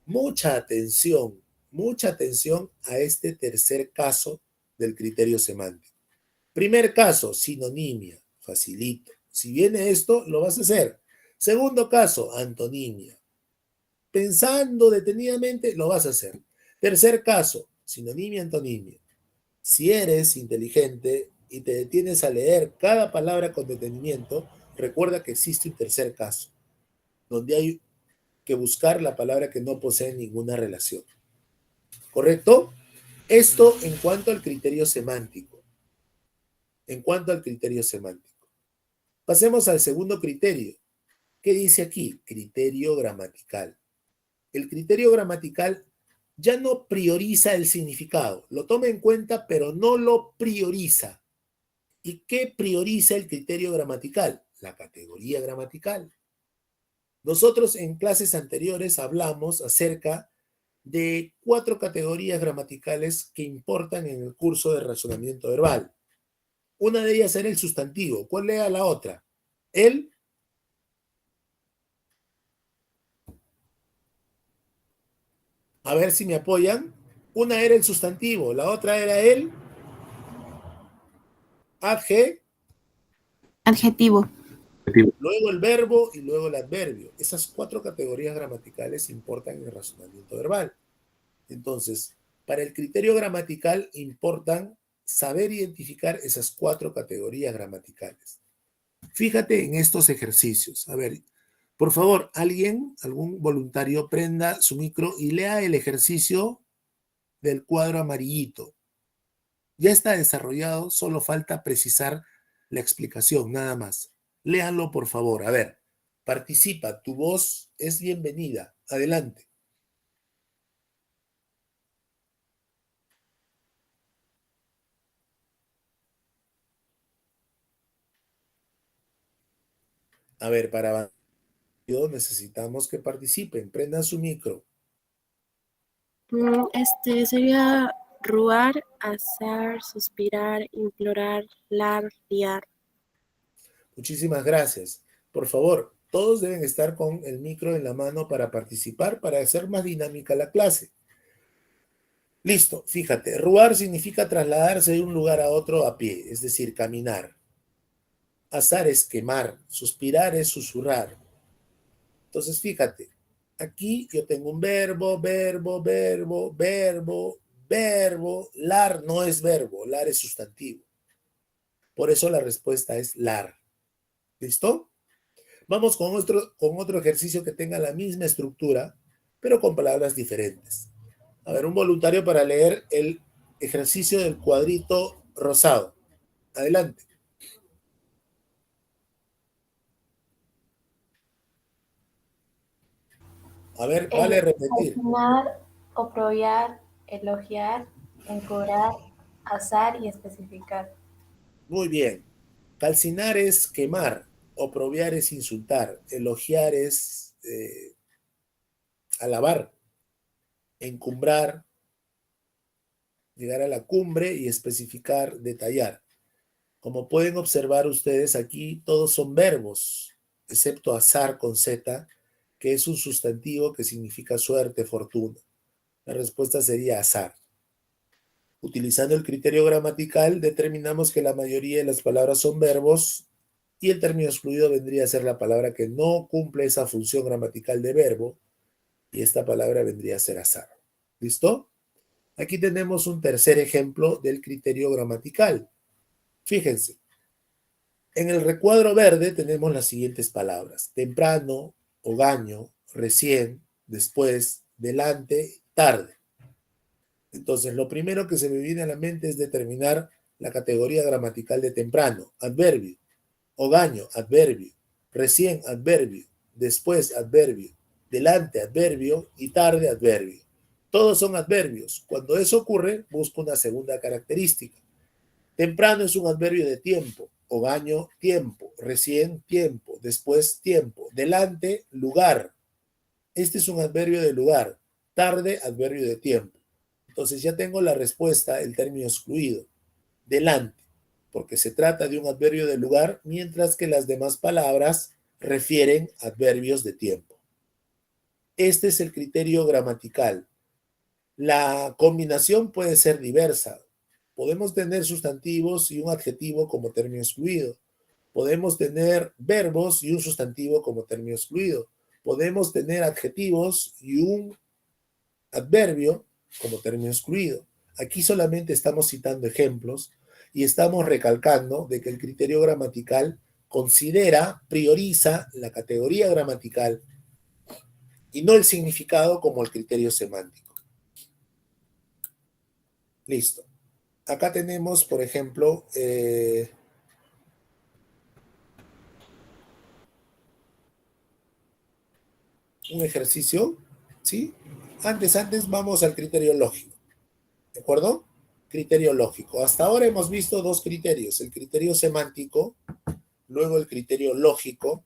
Mucha atención a este tercer caso del criterio semántico. Primer caso, sinonimia, facilito. Si viene esto, lo vas a hacer. Segundo caso, antonimia. Pensando detenidamente, lo vas a hacer. Tercer caso, sinonimia, antonimia. Si eres inteligente y te detienes a leer cada palabra con detenimiento, recuerda que existe un tercer caso, donde hay que buscar la palabra que no posee ninguna relación. ¿Correcto? Esto en cuanto al criterio semántico. En cuanto al criterio semántico. Pasemos al segundo criterio. ¿Qué dice aquí? Criterio gramatical. El criterio gramatical ya no prioriza el significado. Lo toma en cuenta, pero no lo prioriza. ¿Y qué prioriza el criterio gramatical? La categoría gramatical. Nosotros en clases anteriores hablamos acerca de 4 categorías gramaticales que importan en el curso de razonamiento verbal. Una de ellas era el sustantivo. ¿Cuál era la otra? El. A ver si me apoyan. Una era el sustantivo, la otra era el Adjetivo. luego el verbo y luego el adverbio. Esas 4 categorías gramaticales importan en el razonamiento verbal. Entonces, para el criterio gramatical importan saber identificar esas 4 categorías gramaticales. Fíjate en estos ejercicios. A ver, por favor, algún voluntario, prenda su micro y lea el ejercicio del cuadro amarillito. Ya está desarrollado, solo falta precisar la explicación, nada más. Léanlo, por favor. A ver, participa, tu voz es bienvenida. Adelante. A ver, para necesitamos que participen. Prendan su micro. Sería ruar, azar, suspirar, implorar, lar, liar. Muchísimas gracias. Por favor, todos deben estar con el micro en la mano para participar, para hacer más dinámica la clase. Listo, fíjate, ruar significa trasladarse de un lugar a otro a pie, es decir, caminar. Azar es quemar, suspirar es susurrar. Entonces, fíjate, aquí yo tengo un verbo, verbo. Lar no es verbo, lar es sustantivo. Por eso la respuesta es lar. ¿Listo? Vamos con otro ejercicio que tenga la misma estructura, pero con palabras diferentes. A ver, un voluntario para leer el ejercicio del cuadrito rosado. Adelante. A ver, vale repetir. Calcinar, oprobiar, elogiar, encobrar, asar y especificar. Muy bien. Calcinar es quemar, oprobiar es insultar, elogiar es alabar, encumbrar, llegar a la cumbre y especificar, detallar. Como pueden observar ustedes aquí, todos son verbos, excepto azar con Z, que es un sustantivo que significa suerte, fortuna. La respuesta sería azar. Utilizando el criterio gramatical, determinamos que la mayoría de las palabras son verbos y el término excluido vendría a ser la palabra que no cumple esa función gramatical de verbo y esta palabra vendría a ser azar. ¿Listo? Aquí tenemos un tercer ejemplo del criterio gramatical. Fíjense, en el recuadro verde tenemos las siguientes palabras: temprano, hogaño, recién, después, delante, tarde. Entonces, lo primero que se me viene a la mente es determinar la categoría gramatical de temprano. Adverbio, hogaño, adverbio, recién, adverbio, después, adverbio, delante, adverbio y tarde, adverbio. Todos son adverbios. Cuando eso ocurre, busco una segunda característica. Temprano es un adverbio de tiempo. Hogaño, tiempo. Recién, tiempo. Después, tiempo. Delante, lugar. Este es un adverbio de lugar. Tarde, adverbio de tiempo. Entonces ya tengo la respuesta, el término excluido. Delante, porque se trata de un adverbio de lugar, mientras que las demás palabras refieren adverbios de tiempo. Este es el criterio gramatical. La combinación puede ser diversa. Podemos tener sustantivos y un adjetivo como término excluido. Podemos tener verbos y un sustantivo como término excluido. Podemos tener adjetivos y un adverbio como término excluido. Aquí solamente estamos citando ejemplos y estamos recalcando de que el criterio gramatical considera, prioriza la categoría gramatical y no el significado como el criterio semántico. Listo. Acá tenemos, por ejemplo, un ejercicio, ¿sí? Antes vamos al criterio lógico, ¿de acuerdo? Criterio lógico. Hasta ahora hemos visto dos criterios, el criterio semántico, luego el criterio lógico.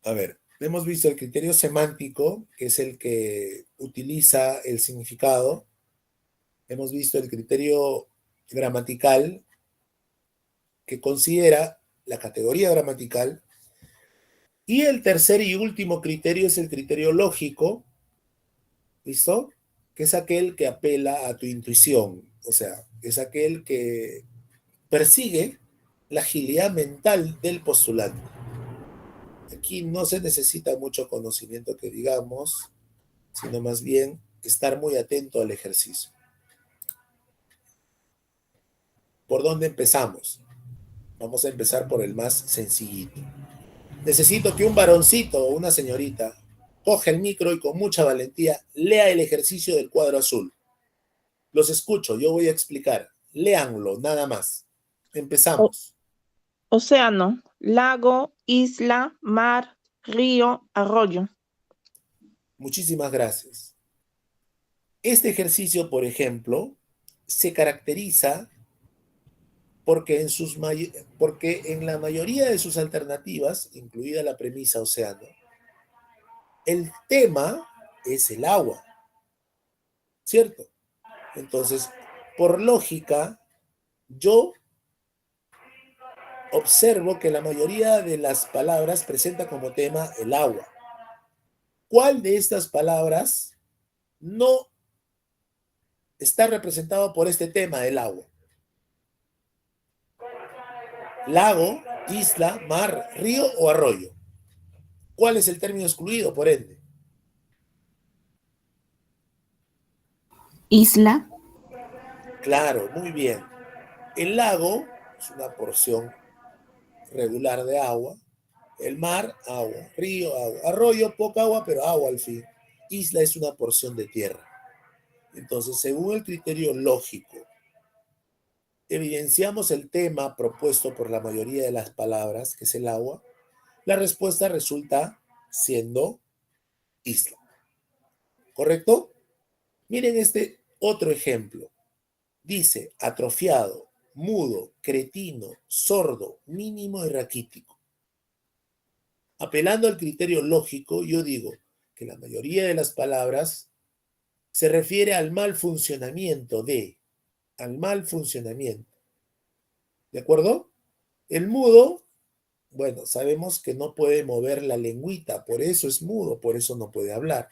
A ver, hemos visto el criterio semántico, que es el que utiliza el significado. Hemos visto el criterio gramatical, que considera la categoría gramatical. Y el tercer y último criterio es el criterio lógico, ¿listo? Que es aquel que apela a tu intuición, o sea, es aquel que persigue la agilidad mental del postulante. Aquí no se necesita mucho conocimiento que digamos, sino más bien estar muy atento al ejercicio. ¿Por dónde empezamos? Vamos a empezar por el más sencillito. Necesito que un varoncito o una señorita coja el micro y con mucha valentía lea el ejercicio del cuadro azul. Los escucho, yo voy a explicar. Léanlo, nada más. Empezamos. Océano, lago, isla, mar, río, arroyo. Muchísimas gracias. Este ejercicio, por ejemplo, se caracteriza porque en la mayoría de sus alternativas, incluida la premisa océano, el tema es el agua, ¿cierto? Entonces, por lógica, yo observo que la mayoría de las palabras presenta como tema el agua. ¿Cuál de estas palabras no está representado por este tema del agua? Lago, isla, mar, río o arroyo. ¿Cuál es el término excluido, por ende? Isla. Claro, muy bien. El lago es una porción regular de agua. El mar, agua. Río, agua. Arroyo, poca agua, pero agua al fin. Isla es una porción de tierra. Entonces, según el criterio lógico, evidenciamos el tema propuesto por la mayoría de las palabras, que es el agua. La respuesta resulta siendo isla. ¿Correcto? Miren este otro ejemplo. Dice atrofiado, mudo, cretino, sordo, mínimo y raquítico. Apelando al criterio lógico, yo digo que la mayoría de las palabras se refiere al mal funcionamiento al mal funcionamiento. ¿De acuerdo? El mudo, bueno, sabemos que no puede mover la lengüita, por eso es mudo, por eso no puede hablar.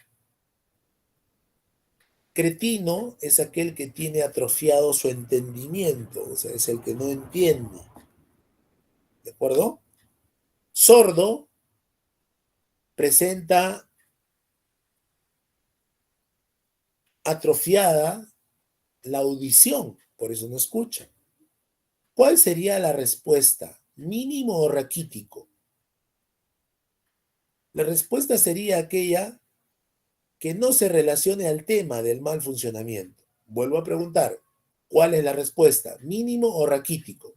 Cretino es aquel que tiene atrofiado su entendimiento, o sea, es el que no entiende. ¿De acuerdo? Sordo presenta atrofiada la audición, por eso no escucha. ¿Cuál sería la respuesta? ¿Mínimo o raquítico? La respuesta sería aquella que no se relacione al tema del mal funcionamiento. Vuelvo a preguntar, ¿cuál es la respuesta? ¿Mínimo o raquítico?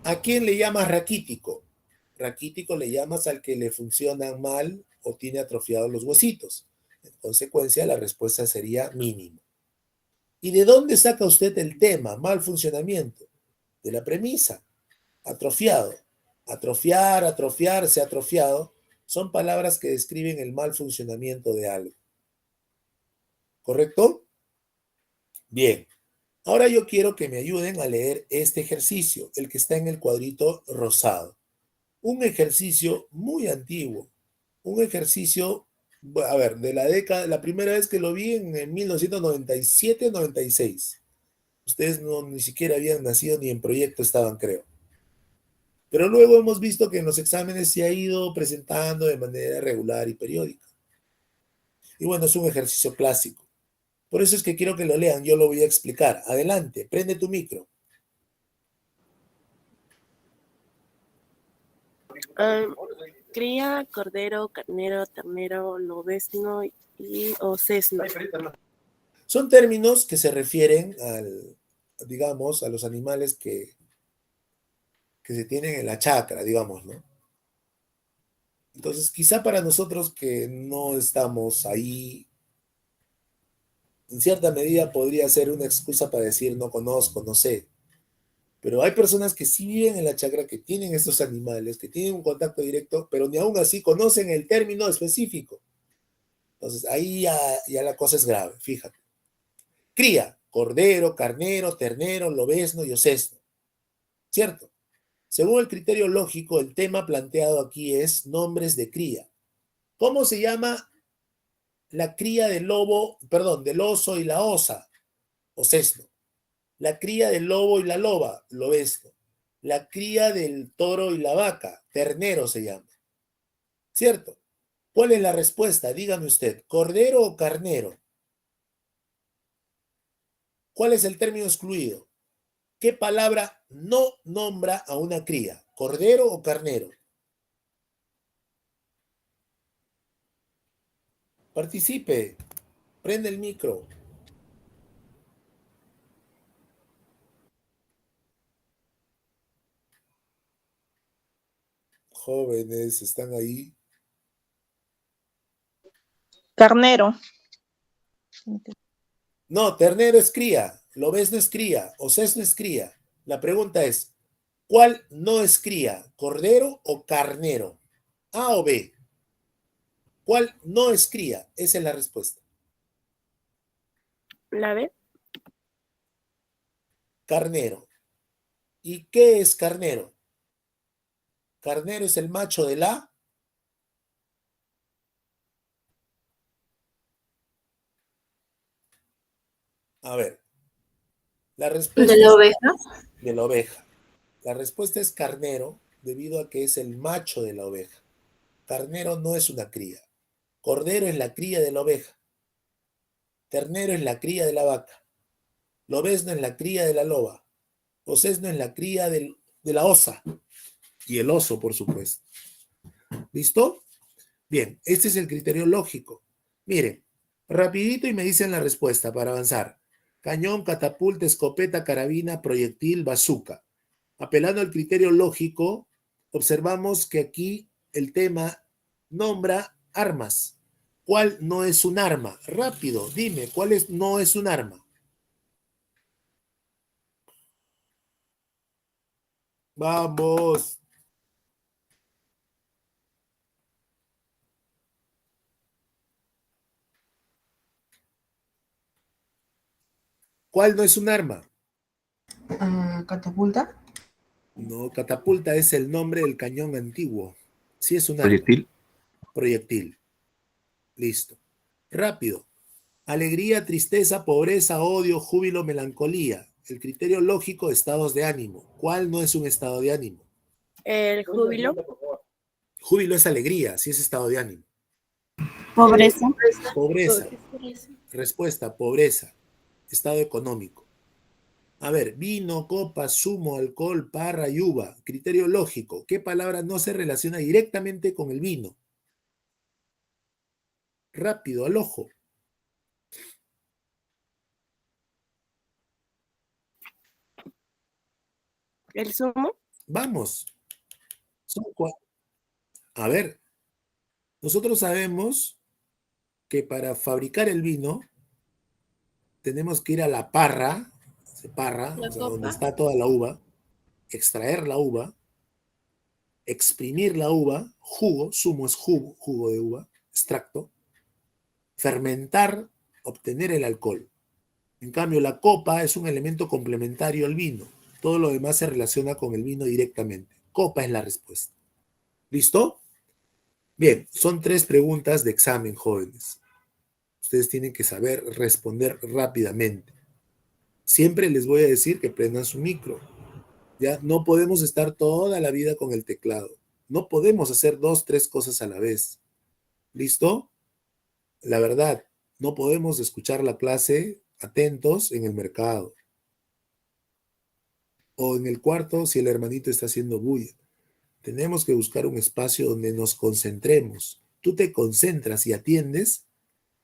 ¿A quién le llamas raquítico? Raquítico le llamas al que le funcionan mal o tiene atrofiados los huesitos. En consecuencia, la respuesta sería mínimo. ¿Y de dónde saca usted el tema, mal funcionamiento? De la premisa, atrofiado. Atrofiar, atrofiarse, atrofiado, son palabras que describen el mal funcionamiento de algo. ¿Correcto? Bien. Ahora yo quiero que me ayuden a leer este ejercicio, el que está en el cuadrito rosado. Un ejercicio muy antiguo, un ejercicio, a ver, de la década, la primera vez que lo vi en 1997-96. Ustedes ni siquiera habían nacido ni en proyecto estaban, creo. Pero luego hemos visto que en los exámenes se ha ido presentando de manera regular y periódica. Y bueno, es un ejercicio clásico. Por eso es que quiero que lo lean, yo lo voy a explicar. Adelante, prende tu micro. Cría, cordero, carnero, ternero, lobezno y o sesno. Son términos que se refieren digamos, a los animales que se tienen en la chacra, digamos, ¿no? Entonces, quizá para nosotros que no estamos ahí, en cierta medida podría ser una excusa para decir no conozco, no sé. Pero hay personas que sí viven en la chacra, que tienen estos animales, que tienen un contacto directo, pero ni aún así conocen el término específico. Entonces, ahí ya la cosa es grave, fíjate. Cría, cordero, carnero, ternero, lobezno y osesno. ¿Cierto? Según el criterio lógico, el tema planteado aquí es nombres de cría. ¿Cómo se llama la cría del lobo, perdón, del oso y la osa? Osesno. La cría del lobo y la loba, lobezno. La cría del toro y la vaca, ternero se llama. ¿Cierto? ¿Cuál es la respuesta? Dígame usted, ¿cordero o carnero? ¿Cuál es el término excluido? ¿Qué palabra no nombra a una cría? ¿Cordero o carnero? Participe. Prende el micro. Jóvenes, ¿están ahí? Carnero. No, ternero es cría, lobezno es cría, osesno es cría. La pregunta es, ¿cuál no es cría? ¿Cordero o carnero? ¿A o B? ¿Cuál no es cría? Esa es la respuesta. ¿La B? Carnero. ¿Y qué es carnero? Carnero es el macho de la... A ver, la respuesta ¿De la es oveja? de la oveja. La respuesta es carnero debido a que es el macho de la oveja. Carnero no es una cría. Cordero es la cría de la oveja. Ternero es la cría de la vaca. Lobezno es la cría de la loba. Osesno es la cría de la osa. Y el oso, por supuesto. ¿Listo? Bien, este es el criterio lógico. Miren, rapidito y me dicen la respuesta para avanzar. Cañón, catapulta, escopeta, carabina, proyectil, bazooka. Apelando al criterio lógico, observamos que aquí el tema nombra armas. ¿Cuál no es un arma? Rápido, dime, ¿cuál no es un arma? Vamos. ¿Cuál no es un arma? ¿Catapulta? No, catapulta es el nombre del cañón antiguo. Sí es un arma. Proyectil. Proyectil. Listo. Rápido. Alegría, tristeza, pobreza, odio, júbilo, melancolía. El criterio lógico, estados de ánimo. ¿Cuál no es un estado de ánimo? El júbilo. Júbilo es alegría, sí es estado de ánimo. Pobreza. Pobreza. Respuesta, pobreza. Estado económico. A ver, vino, copa, zumo, alcohol, parra y uva. Criterio lógico. ¿Qué palabra no se relaciona directamente con el vino? Rápido, al ojo. ¿El zumo? Vamos. A ver, nosotros sabemos que para fabricar el vino tenemos que ir a la parra, La o sea, donde copa. está toda la uva, extraer la uva, exprimir la uva, jugo, zumo es jugo, jugo de uva, extracto, fermentar, obtener el alcohol. En cambio, la copa es un elemento complementario al vino. Todo lo demás se relaciona con el vino directamente. Copa es la respuesta. ¿Listo? Bien, son 3 preguntas de examen, jóvenes. Ustedes tienen que saber responder rápidamente. Siempre les voy a decir que prendan su micro. Ya no podemos estar toda la vida con el teclado. No podemos hacer 2, 3 cosas a la vez. ¿Listo? La verdad, no podemos escuchar la clase atentos en el mercado o en el cuarto si el hermanito está haciendo bulla. Tenemos que buscar un espacio donde nos concentremos. Tú te concentras y atiendes,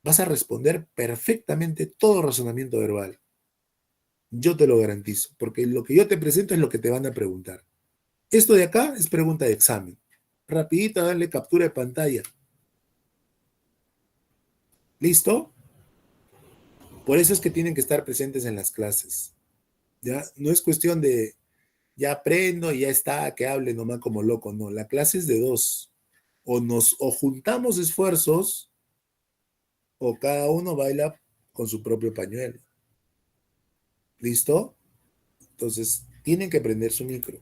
vas a responder perfectamente todo razonamiento verbal. Yo te lo garantizo, porque lo que yo te presento es lo que te van a preguntar. Esto de acá es pregunta de examen. Rapidito, darle captura de pantalla. ¿Listo? Por eso es que tienen que estar presentes en las clases. ¿Ya? No es cuestión de ya aprendo y ya está, que hable nomás como loco. No, la clase es de 2. O juntamos esfuerzos o cada uno baila con su propio pañuelo. ¿Listo? Entonces, tienen que prender su micro.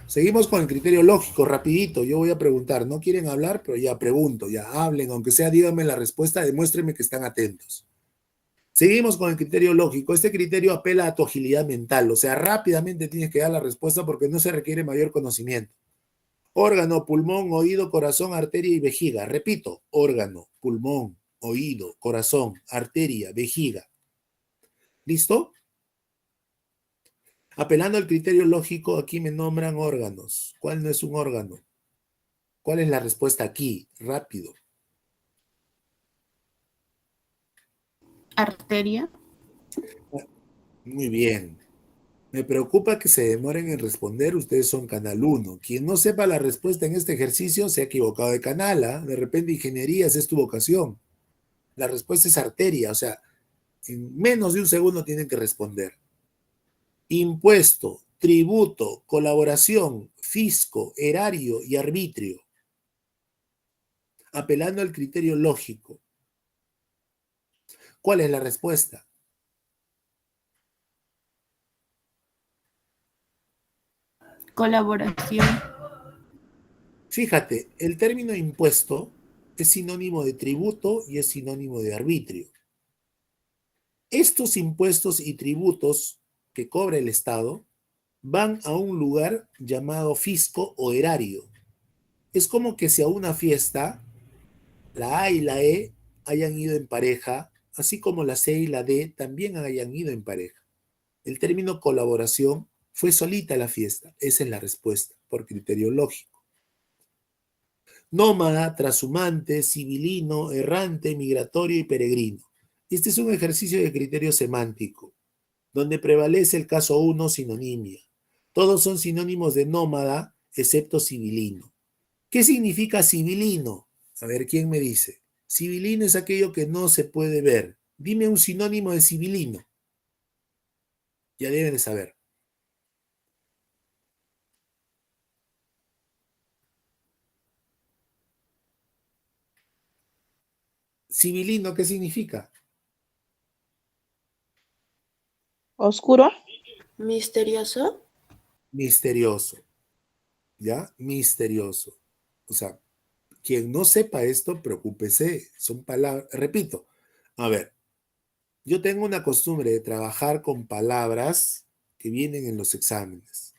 Seguimos con el criterio lógico, rapidito. Yo voy a preguntar. No quieren hablar, pero ya pregunto, ya hablen, aunque sea díganme la respuesta, demuéstrenme que están atentos. Seguimos con el criterio lógico. Este criterio apela a tu agilidad mental, o sea, rápidamente tienes que dar la respuesta porque no se requiere mayor conocimiento. Órgano, pulmón, oído, corazón, arteria y vejiga. Repito, órgano, pulmón, oído, corazón, arteria, vejiga. ¿Listo? Apelando al criterio lógico, aquí me nombran órganos. ¿Cuál no es un órgano? ¿Cuál es la respuesta aquí? Rápido. Arteria. Muy bien. Me preocupa que se demoren en responder. Ustedes son canal 1. Quien no sepa la respuesta en este ejercicio se ha equivocado de canal. ¿Ah? De repente ingenierías es tu vocación. La respuesta es arteria. O sea, en menos de un segundo tienen que responder. Impuesto, tributo, colaboración, fisco, erario y arbitrio. Apelando al criterio lógico. ¿Cuál es la respuesta? Colaboración. Fíjate, el término impuesto es sinónimo de tributo y es sinónimo de arbitrio. Estos impuestos y tributos que cobra el Estado van a un lugar llamado fisco o erario. Es como que si a una fiesta la A y la E hayan ido en pareja, así como la C y la D también hayan ido en pareja. El término colaboración fue solita la fiesta. Esa es la respuesta, por criterio lógico. Nómada, trashumante, civilino, errante, migratorio y peregrino. Este es un ejercicio de criterio semántico, donde prevalece el caso 1, sinonimia. Todos son sinónimos de nómada, excepto civilino. ¿Qué significa civilino? A ver, ¿quién me dice? Civilino es aquello que no se puede ver. Dime un sinónimo de civilino. Ya deben de saber. Civilino, ¿qué significa? Oscuro. Misterioso. Misterioso. ¿Ya? Misterioso. O sea, quien no sepa esto, preocúpese. Son palabras, repito, a ver, yo tengo una costumbre de trabajar con palabras que vienen en los exámenes.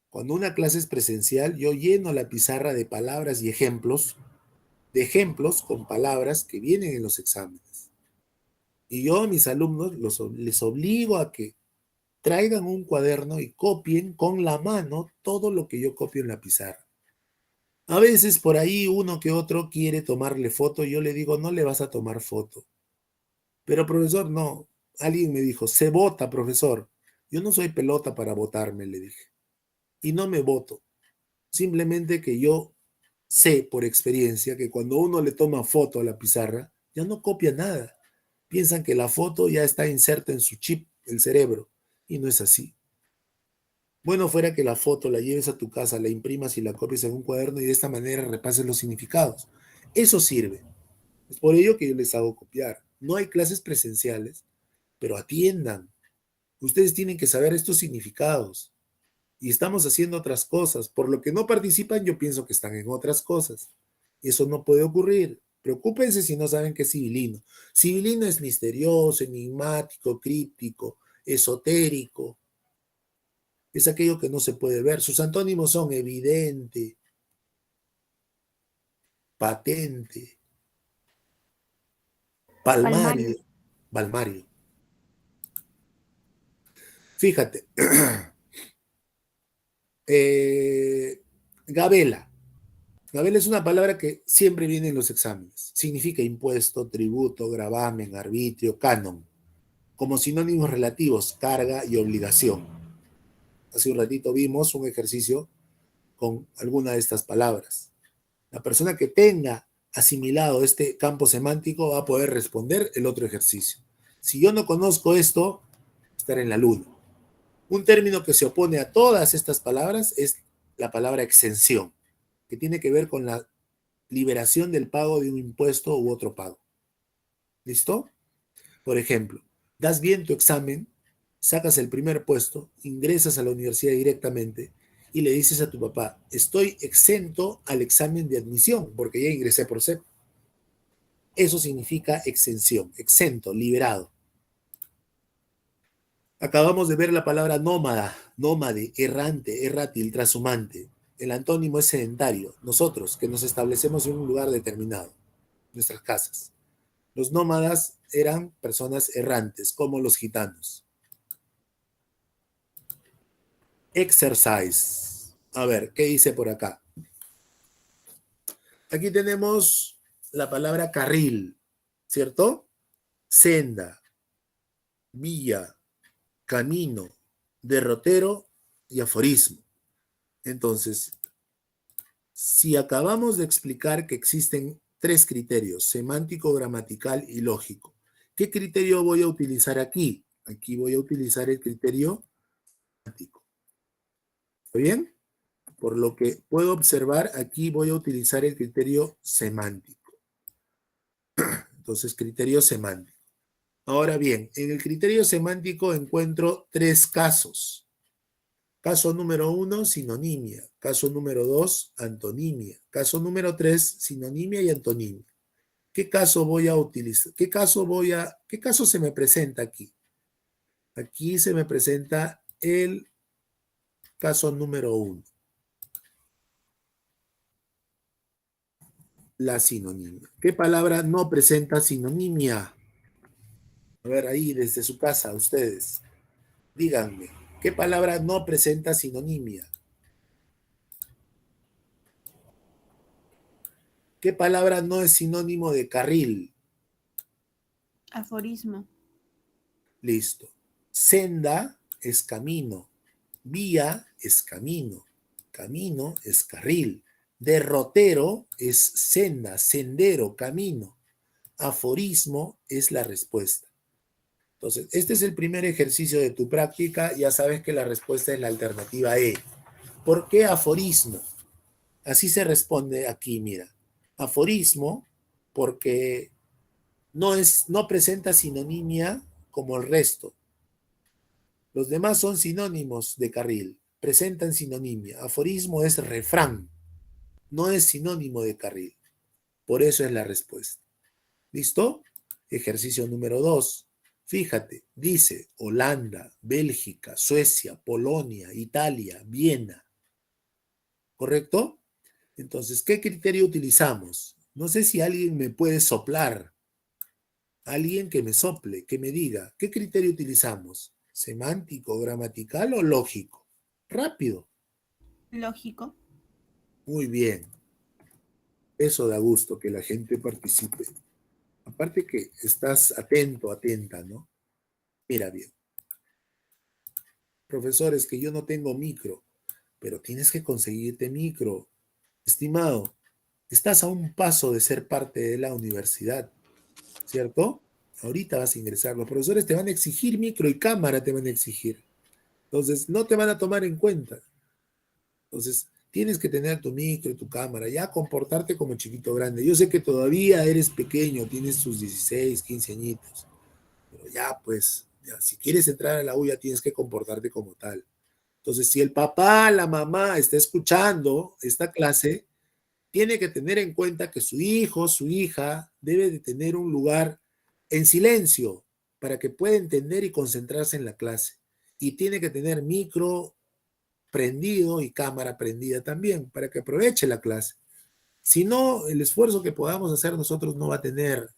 Cuando una clase es presencial, yo lleno la pizarra de palabras y ejemplos, con palabras que vienen en los exámenes. Y yo a mis alumnos les obligo a que traigan un cuaderno y copien con la mano todo lo que yo copio en la pizarra. A veces por ahí uno que otro quiere tomarle foto y yo le digo, no le vas a tomar foto. Pero profesor, no. Alguien me dijo, se vota, profesor. Yo no soy pelota para votarme, le dije. Y no me voto. Simplemente que yo sé por experiencia que cuando uno le toma foto a la pizarra, ya no copia nada. Piensan que la foto ya está inserta en su chip, el cerebro, y no es así. Bueno fuera que la foto la lleves a tu casa, la imprimas y la copies en un cuaderno y de esta manera repases los significados. Eso sirve. Es por ello que yo les hago copiar. No hay clases presenciales, pero atiendan. Ustedes tienen que saber estos significados. Y estamos haciendo otras cosas. Por lo que no participan, yo pienso que están en otras cosas. Y eso no puede ocurrir. Preocúpense si no saben qué es civilino. Civilino es misterioso, enigmático, críptico, esotérico. Es aquello que no se puede ver. Sus antónimos son evidente, patente, palmario, palmario. Fíjate, gabela. Gabela es una palabra que siempre viene en los exámenes. Significa impuesto, tributo, gravamen, arbitrio, canon. Como sinónimos relativos, carga y obligación. Hace un ratito vimos un ejercicio con alguna de estas palabras. La persona que tenga asimilado este campo semántico va a poder responder el otro ejercicio. Si yo no conozco esto, estaré en la luna. Un término que se opone a todas estas palabras es la palabra exención, que tiene que ver con la liberación del pago de un impuesto u otro pago. ¿Listo? Por ejemplo, das bien tu examen, sacas el primer puesto, ingresas a la universidad directamente y le dices a tu papá, estoy exento al examen de admisión porque ya ingresé por CEP. Eso significa exención, exento, liberado. Acabamos de ver la palabra nómada, nómade, errante, errátil, trashumante. El antónimo es sedentario, nosotros que nos establecemos en un lugar determinado, nuestras casas. Los nómadas eran personas errantes, como los gitanos. Exercise. A ver, ¿qué dice por acá? Aquí tenemos la palabra carril, ¿cierto? Senda, vía, camino, derrotero y aforismo. Entonces, si acabamos de explicar que existen 3 criterios, semántico, gramatical y lógico, ¿qué criterio voy a utilizar aquí? Aquí voy a utilizar el criterio semántico. ¿Está bien? Por lo que puedo observar, aquí voy a utilizar el criterio semántico. Entonces, criterio semántico. Ahora bien, en el criterio semántico encuentro 3 casos. Caso número 1, sinonimia. Caso número 2, antonimia. Caso número 3, sinonimia y antonimia. ¿Qué caso voy a utilizar? ¿Qué caso se me presenta aquí? Aquí se me presenta el caso número 1. La sinonimia. ¿Qué palabra no presenta sinonimia? A ver, ahí desde su casa, ustedes, díganme, ¿qué palabra no presenta sinonimia? ¿Qué palabra no es sinónimo de carril? Aforismo. Listo. Senda es camino. Vía es camino. Camino es carril. Derrotero es senda, sendero, camino. Aforismo es la respuesta. Entonces, este es el primer ejercicio de tu práctica. Ya sabes que la respuesta es la alternativa E. ¿Por qué aforismo? Así se responde aquí, mira. Aforismo porque no presenta sinonimia como el resto. Los demás son sinónimos de carril, presentan sinonimia. Aforismo es refrán, no es sinónimo de carril. Por eso es la respuesta. ¿Listo? Ejercicio número 2. Fíjate, dice Holanda, Bélgica, Suecia, Polonia, Italia, Viena. ¿Correcto? Entonces, ¿qué criterio utilizamos? No sé si alguien me puede soplar. Alguien que me sople, que me diga, ¿qué criterio utilizamos? ¿Semántico, gramatical o lógico? Rápido. Lógico. Muy bien. Eso da gusto que la gente participe. Aparte que estás atento, atenta, ¿no? Mira bien. Profesores, que yo no tengo micro, pero tienes que conseguirte micro. Estimado, estás a un paso de ser parte de la universidad, ¿cierto? Ahorita vas a ingresar. Los profesores te van a exigir micro y cámara te van a exigir. Entonces, no te van a tomar en cuenta. Entonces, tienes que tener tu micro, tu cámara, ya comportarte como chiquito grande. Yo sé que todavía eres pequeño, tienes tus 16, 15 añitos, pero ya pues, ya, si quieres entrar a la U ya tienes que comportarte como tal. Entonces, si el papá, la mamá está escuchando esta clase, tiene que tener en cuenta que su hijo, su hija, debe de tener un lugar en silencio para que pueda entender y concentrarse en la clase. Y tiene que tener micro prendido y cámara prendida también para que aproveche la clase. Si no, el esfuerzo que podamos hacer nosotros no va a tener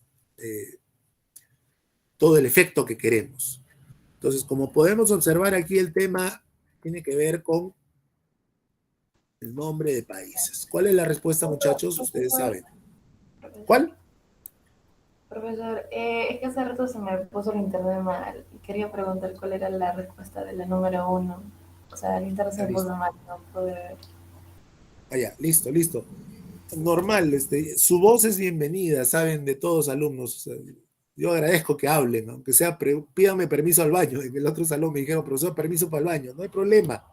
todo el efecto que queremos. Entonces, como podemos observar aquí, el tema tiene que ver con el nombre de países. ¿Cuál es la respuesta, muchachos? Ustedes saben. ¿Cuál? Profesor, es que hace rato se me puso el internet mal y quería preguntar cuál era la respuesta de la número 1. O sea, el internet se me puso mal, no pude ver. Allá, listo, listo. Normal, su voz es bienvenida, saben, de todos alumnos. O sea, yo agradezco que hablen, aunque sea, pídame permiso al baño. En el otro salón me dijeron, profesor, permiso para el baño. No hay problema.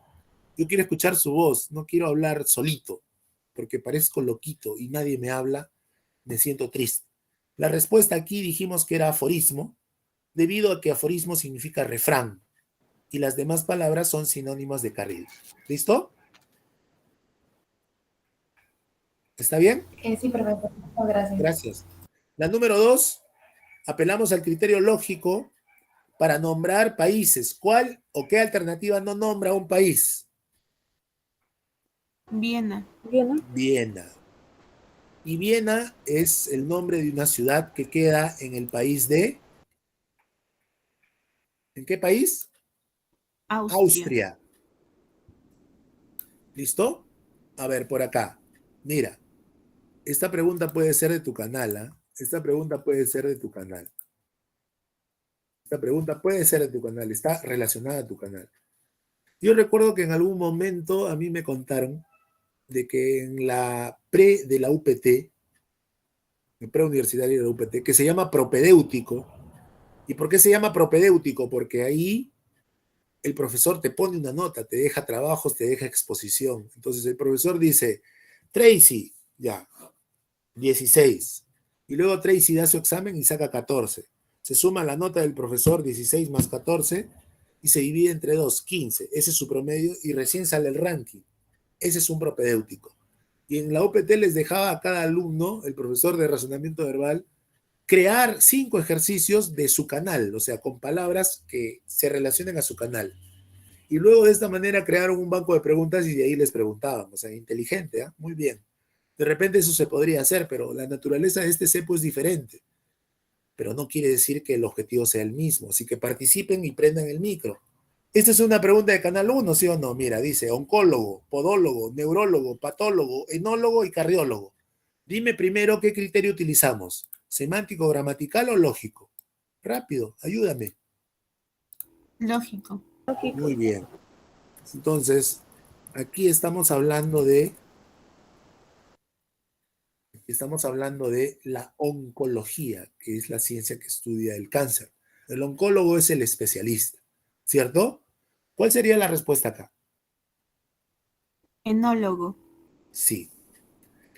Yo quiero escuchar su voz, no quiero hablar solito, porque parezco loquito y nadie me habla, me siento triste. La respuesta aquí dijimos que era aforismo, debido a que aforismo significa refrán, y las demás palabras son sinónimos de carril. ¿Listo? ¿Está bien? Sí, profesor, muchas gracias. Gracias. La número 2, apelamos al criterio lógico para nombrar países. ¿Cuál o qué alternativa no nombra un país? Viena. Viena. Y Viena es el nombre de una ciudad que queda en el país de... ¿En qué país? Austria. ¿Listo? A ver, por acá. Mira, esta pregunta puede ser de tu canal, ¿ah? Esta pregunta puede ser de tu canal. Esta pregunta puede ser de tu canal, está relacionada a tu canal. Yo recuerdo que en algún momento a mí me contaron de que en la pre de la UPT, en preuniversitaria de la UPT, que se llama propedéutico. ¿Y por qué se llama propedéutico? Porque ahí el profesor te pone una nota, te deja trabajos, te deja exposición. Entonces el profesor dice, Tracy, ya, 16. Y luego Tracy da su examen y saca 14. Se suma la nota del profesor, 16 más 14, y se divide entre 2, 15. Ese es su promedio y recién sale el ranking. Ese es un propedéutico. Y en la UPT les dejaba a cada alumno, el profesor de razonamiento verbal, crear 5 ejercicios de su canal, o sea, con palabras que se relacionen a su canal. Y luego de esta manera crearon un banco de preguntas y de ahí les preguntaban. O sea, inteligente, ¿eh? Muy bien. De repente eso se podría hacer, pero la naturaleza de este cepo es diferente. Pero no quiere decir que el objetivo sea el mismo. Así que participen y prendan el micro. Esta es una pregunta de Canal 1, ¿sí o no? Mira, dice oncólogo, podólogo, neurólogo, patólogo, enólogo y cardiólogo. Dime primero qué criterio utilizamos. ¿Semántico, gramatical o lógico? Rápido, ayúdame. Lógico. Muy bien. Entonces, aquí estamos hablando de la oncología, que es la ciencia que estudia el cáncer. El oncólogo es el especialista, ¿cierto? ¿Cuál sería la respuesta acá? Enólogo. Sí.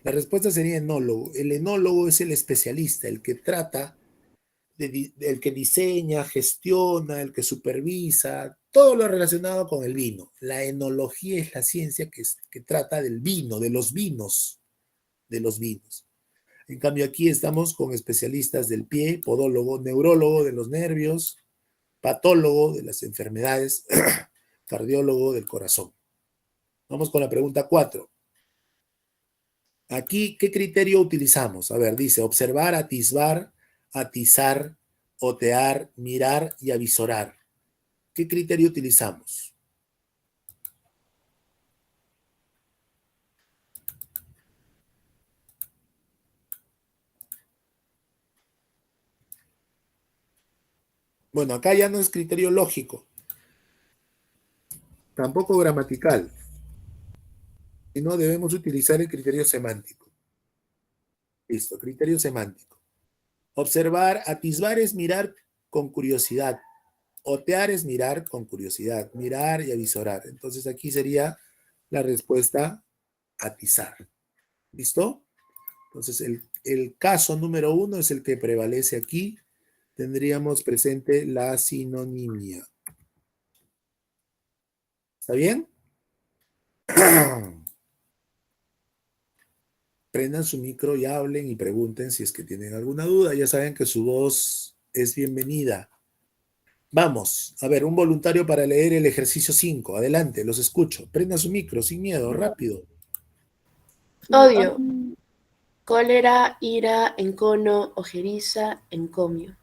La respuesta sería enólogo. El enólogo es el especialista, el que trata, el que diseña, gestiona, el que supervisa, todo lo relacionado con el vino. La enología es la ciencia que trata del vino, de los vinos. En cambio, aquí estamos con especialistas del pie, podólogo, neurólogo de los nervios, patólogo de las enfermedades, cardiólogo del corazón. Vamos con la pregunta 4. Aquí, ¿qué criterio utilizamos? A ver, dice observar, atisbar, atizar, otear, mirar y avisorar. ¿Qué criterio utilizamos? Bueno, acá ya no es criterio lógico, tampoco gramatical, sino debemos utilizar el criterio semántico. Listo, criterio semántico. Observar, atisbar es mirar con curiosidad. Otear es mirar con curiosidad, mirar y avisorar. Entonces aquí sería la respuesta atizar. ¿Listo? Entonces el caso número 1 es el que prevalece aquí. Tendríamos presente la sinonimia. ¿Está bien? Prendan su micro y hablen y pregunten si es que tienen alguna duda. Ya saben que su voz es bienvenida. Vamos, a ver, un voluntario para leer el ejercicio 5. Adelante, los escucho. Prendan su micro, sin miedo, rápido. Odio, cólera, ira, encono, ojeriza, encomio.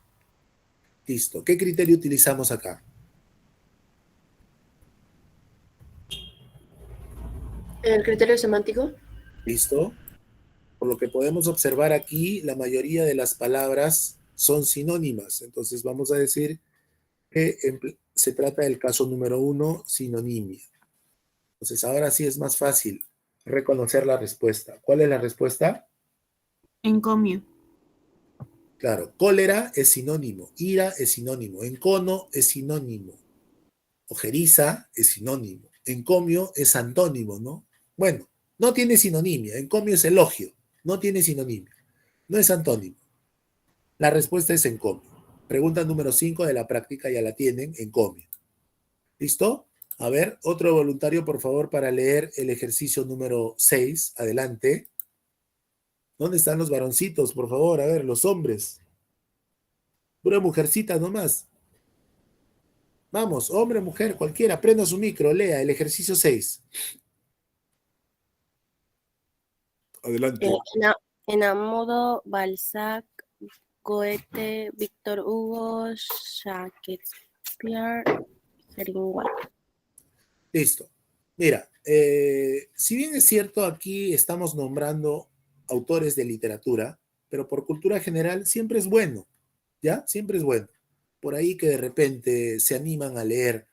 Listo. ¿Qué criterio utilizamos acá? ¿El criterio semántico? ¿Listo? Por lo que podemos observar aquí, la mayoría de las palabras son sinónimas. Entonces vamos a decir que se trata del caso número 1, sinonimia. Entonces ahora sí es más fácil reconocer la respuesta. ¿Cuál es la respuesta? Encomio. Claro, cólera es sinónimo, ira es sinónimo, encono es sinónimo, ojeriza es sinónimo, encomio es antónimo, ¿no? Bueno, no tiene sinonimia, encomio es elogio, no tiene sinonimia, no es antónimo. La respuesta es encomio. Pregunta número 5 de la práctica, ya la tienen, encomio. ¿Listo? A ver, otro voluntario, por favor, para leer el ejercicio número 6. Adelante. ¿Dónde están los varoncitos, por favor? A ver, los hombres. Pura mujercita nomás. Vamos, hombre, mujer, cualquiera, prenda su micro, lea el ejercicio 6. Adelante. Enamudo, Balzac, Goethe, Víctor Hugo, Shakespeare, Hemingway. Listo. Mira, si bien es cierto, aquí estamos nombrando autores de literatura, pero por cultura general siempre es bueno, ¿ya? Siempre es bueno. Por ahí que de repente se animan a leer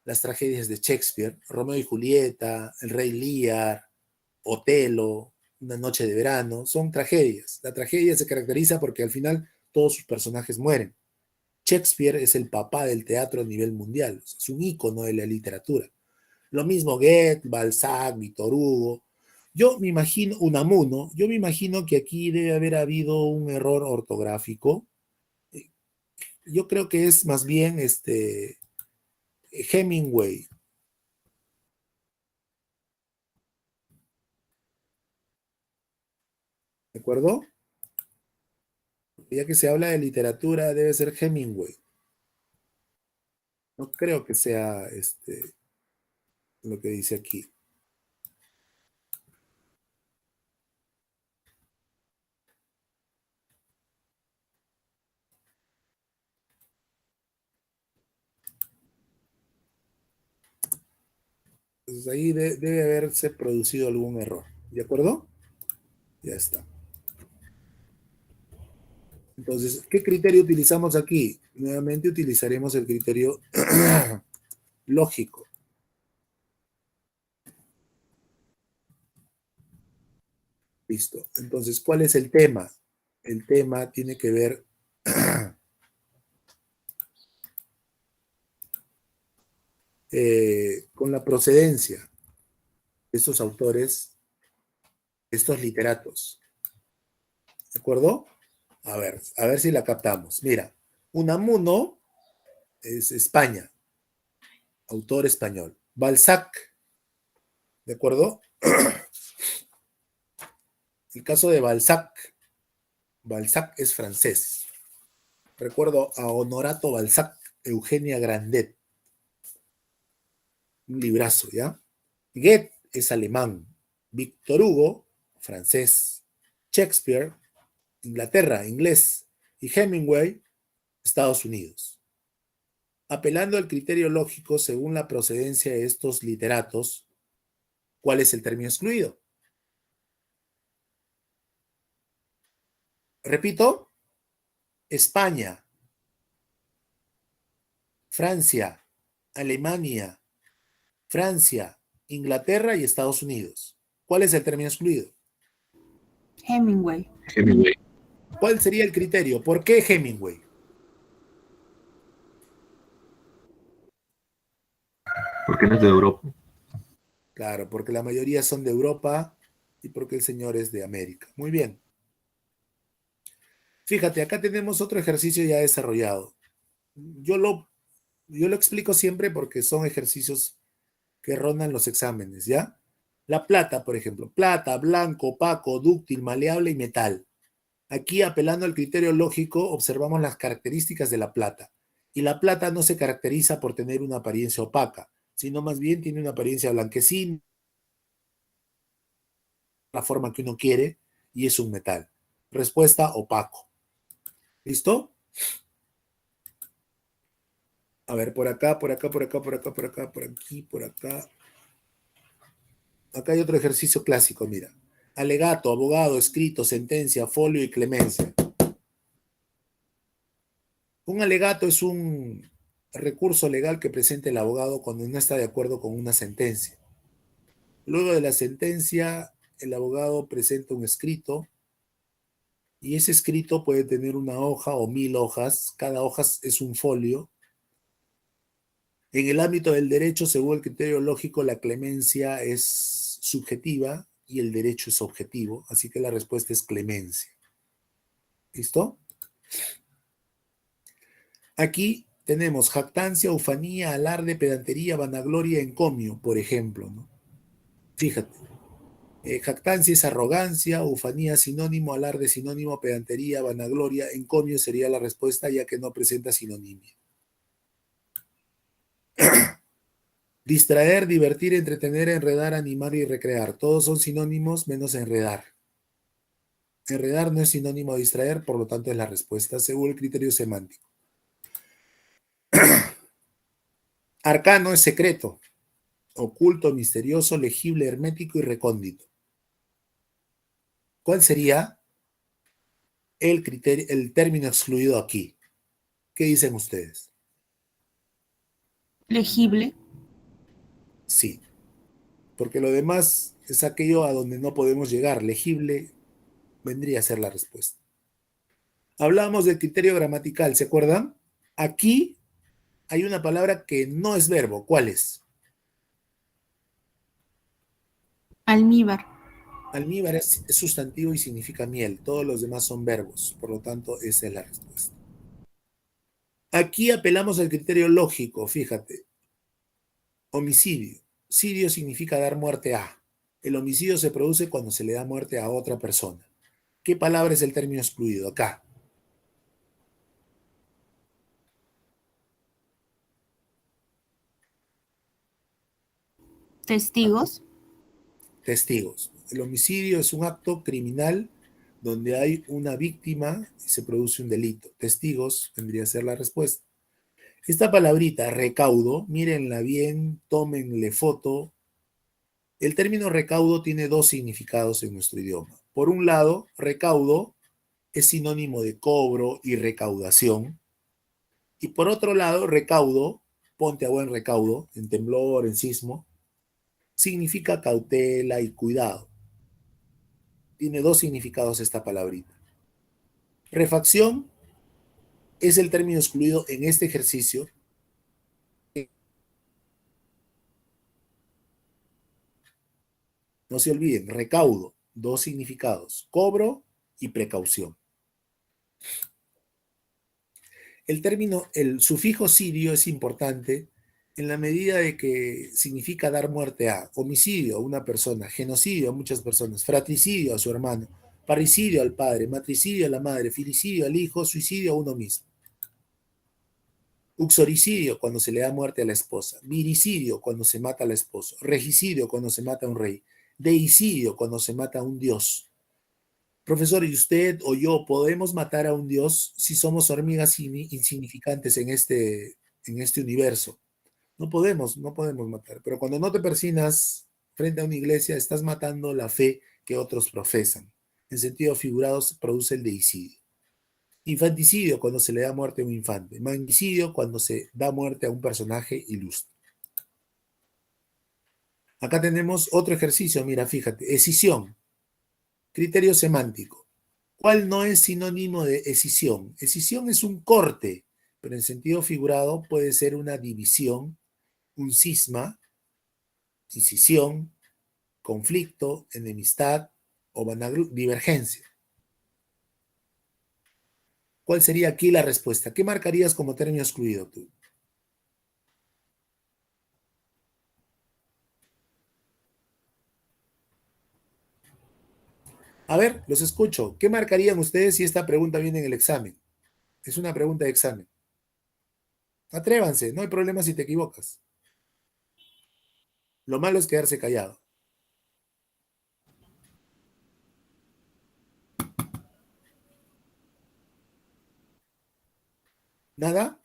las tragedias de Shakespeare, Romeo y Julieta, El Rey Lear, Otelo, Una noche de verano, son tragedias. La tragedia se caracteriza porque al final todos sus personajes mueren. Shakespeare es el papá del teatro a nivel mundial, es un ícono de la literatura. Lo mismo Goethe, Balzac, Víctor Hugo. Yo me imagino, Unamuno, yo me imagino que aquí debe haber habido un error ortográfico. Yo creo que es más bien Hemingway. ¿De acuerdo? Ya que se habla de literatura, debe ser Hemingway. No creo que sea lo que dice aquí. Entonces ahí debe haberse producido algún error. ¿De acuerdo? Ya está. Entonces, ¿qué criterio utilizamos aquí? Nuevamente utilizaremos el criterio lógico. Listo. Entonces, ¿cuál es el tema? El tema tiene que ver con la procedencia de estos autores, estos literatos. ¿De acuerdo? A ver si la captamos. Mira, Unamuno es España, autor español. Balzac, ¿de acuerdo? El caso de Balzac, Balzac es francés. Recuerdo a Honorato Balzac, Eugenia Grandet, un librazo, ¿ya? Goethe es alemán, Víctor Hugo, francés, Shakespeare, Inglaterra, inglés, y Hemingway, Estados Unidos. Apelando al criterio lógico según la procedencia de estos literatos, ¿cuál es el término excluido? Repito, España, Francia, Alemania, Francia, Inglaterra y Estados Unidos. ¿Cuál es el término excluido? Hemingway. Hemingway. ¿Cuál sería el criterio? ¿Por qué Hemingway? Porque no es de Europa. Claro, porque la mayoría son de Europa y porque el señor es de América. Muy bien. Fíjate, acá tenemos otro ejercicio ya desarrollado. Yo lo explico siempre porque son ejercicios que rondan los exámenes, ¿ya? La plata, por ejemplo. Plata, blanco, opaco, dúctil, maleable y metal. Aquí, apelando al criterio lógico, observamos las características de la plata. Y la plata no se caracteriza por tener una apariencia opaca, sino más bien tiene una apariencia blanquecina, la forma que uno quiere, y es un metal. Respuesta, opaco. ¿Listo? A ver, por acá, por acá, por acá, por acá, por acá, por aquí, por acá. Acá hay otro ejercicio clásico, mira. Alegato, abogado, escrito, sentencia, folio y clemencia. Un alegato es un recurso legal que presenta el abogado cuando no está de acuerdo con una sentencia. Luego de la sentencia, el abogado presenta un escrito y ese escrito puede tener una hoja o 1000 hojas. Cada hoja es un folio. En el ámbito del derecho, según el criterio lógico, la clemencia es subjetiva y el derecho es objetivo, así que la respuesta es clemencia. ¿Listo? Aquí tenemos jactancia, ufanía, alarde, pedantería, vanagloria, encomio, por ejemplo, ¿no? Fíjate, jactancia es arrogancia, ufanía sinónimo, alarde sinónimo, pedantería, vanagloria, encomio sería la respuesta ya que no presenta sinonimia. Distraer, divertir, entretener, enredar, animar y recrear. Todos son sinónimos menos enredar. Enredar no es sinónimo de distraer, por lo tanto es la respuesta según el criterio semántico. Arcano es secreto, oculto, misterioso, legible, hermético y recóndito. ¿Cuál sería el término excluido aquí? ¿Qué dicen ustedes? Legible. Sí, porque lo demás es aquello a donde no podemos llegar. Legible vendría a ser la respuesta. Hablamos del criterio gramatical, ¿se acuerdan? Aquí hay una palabra que no es verbo. ¿Cuál es? Almíbar. Almíbar es sustantivo y significa miel. Todos los demás son verbos. Por lo tanto, esa es la respuesta. Aquí apelamos al criterio lógico, fíjate. Homicidio. Cidio significa dar muerte a. El homicidio se produce cuando se le da muerte a otra persona. ¿Qué palabra es el término excluido? Acá. Testigos. Testigos. El homicidio es un acto criminal donde hay una víctima y se produce un delito. Testigos vendría a ser la respuesta. Esta palabrita, recaudo, mírenla bien, tómenle foto. El término recaudo tiene dos significados en nuestro idioma. Por un lado, recaudo es sinónimo de cobro y recaudación. Y por otro lado, recaudo, ponte a buen recaudo, en temblor, en sismo, significa cautela y cuidado. Tiene dos significados esta palabrita. Refacción es el término excluido en este ejercicio. No se olviden, recaudo, dos significados, cobro y precaución. El sufijo sirio es importante en la medida de que significa dar muerte a homicidio a una persona, genocidio a muchas personas, fratricidio a su hermano, parricidio al padre, matricidio a la madre, filicidio al hijo, suicidio a uno mismo. Uxoricidio cuando se le da muerte a la esposa, viricidio cuando se mata al esposo, regicidio cuando se mata a un rey, deicidio cuando se mata a un dios. Profesor, ¿y usted o yo podemos matar a un dios si somos hormigas insignificantes en en este universo. No podemos matar. Pero cuando no te persinas frente a una iglesia, estás matando la fe que otros profesan. En sentido figurado se produce el deicidio. Infanticidio, cuando se le da muerte a un infante. Magnicidio, cuando se da muerte a un personaje ilustre. Acá tenemos otro ejercicio, mira, fíjate. Escisión. Criterio semántico. ¿Cuál no es sinónimo de escisión? Escisión es un corte, pero en sentido figurado puede ser una división, un cisma, incisión, conflicto, enemistad o divergencia. ¿Cuál sería aquí la respuesta? ¿Qué marcarías como término excluido tú? A ver, los escucho. ¿Qué marcarían ustedes si esta pregunta viene en el examen? Es una pregunta de examen. Atrévanse, no hay problema si te equivocas. Lo malo es quedarse callado. ¿Nada?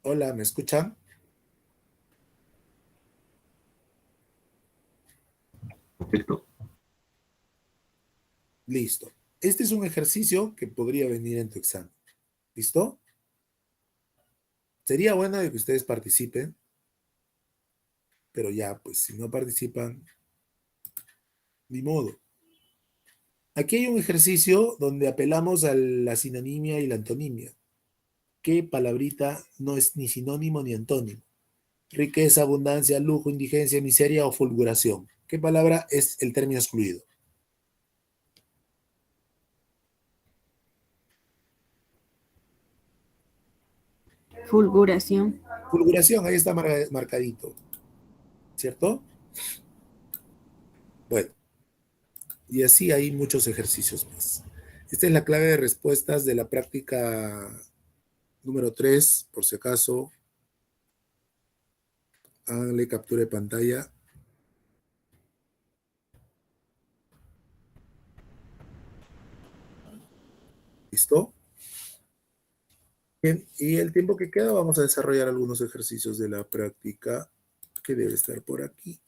Hola, ¿me escuchan? Perfecto. Listo. Este es un ejercicio que podría venir en tu examen. ¿Listo? Sería bueno de que ustedes participen, pero ya, pues si no participan, ni modo. Aquí hay un ejercicio donde apelamos a la sinonimia y la antonimia. ¿Qué palabrita no es ni sinónimo ni antónimo? Riqueza, abundancia, lujo, indigencia, miseria o fulguración. ¿Qué palabra es el término excluido? Fulguración. Fulguración, ahí está marcadito. ¿Cierto? Bueno, y así hay muchos ejercicios más. Esta es la clave de respuestas de la práctica número 3, por si acaso. Háganle captura de pantalla. ¿Listo? Bien, y el tiempo que queda vamos a desarrollar algunos ejercicios de la práctica que debe estar por aquí.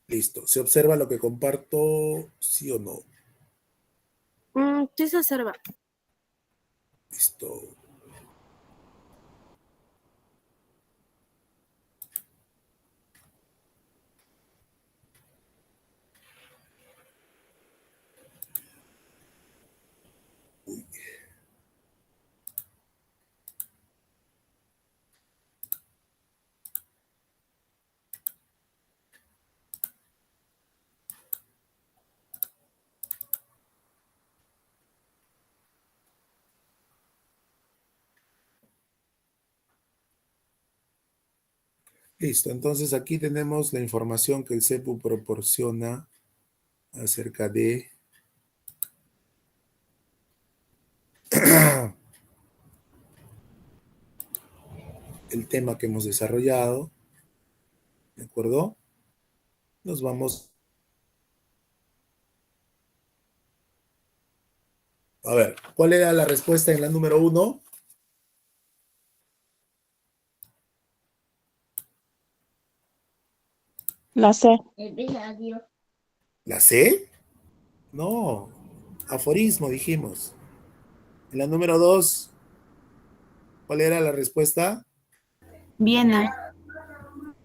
Listo. ¿Se observa lo que comparto? ¿Sí o no? Sí se observa. Listo. Listo. Entonces aquí tenemos la información que el CEPU proporciona acerca de el tema que hemos desarrollado. ¿De acuerdo? Nos vamos. A ver, ¿cuál era la respuesta en la número 1? La C. ¿La C? No, aforismo dijimos. En la número 2, ¿cuál era la respuesta? Viena.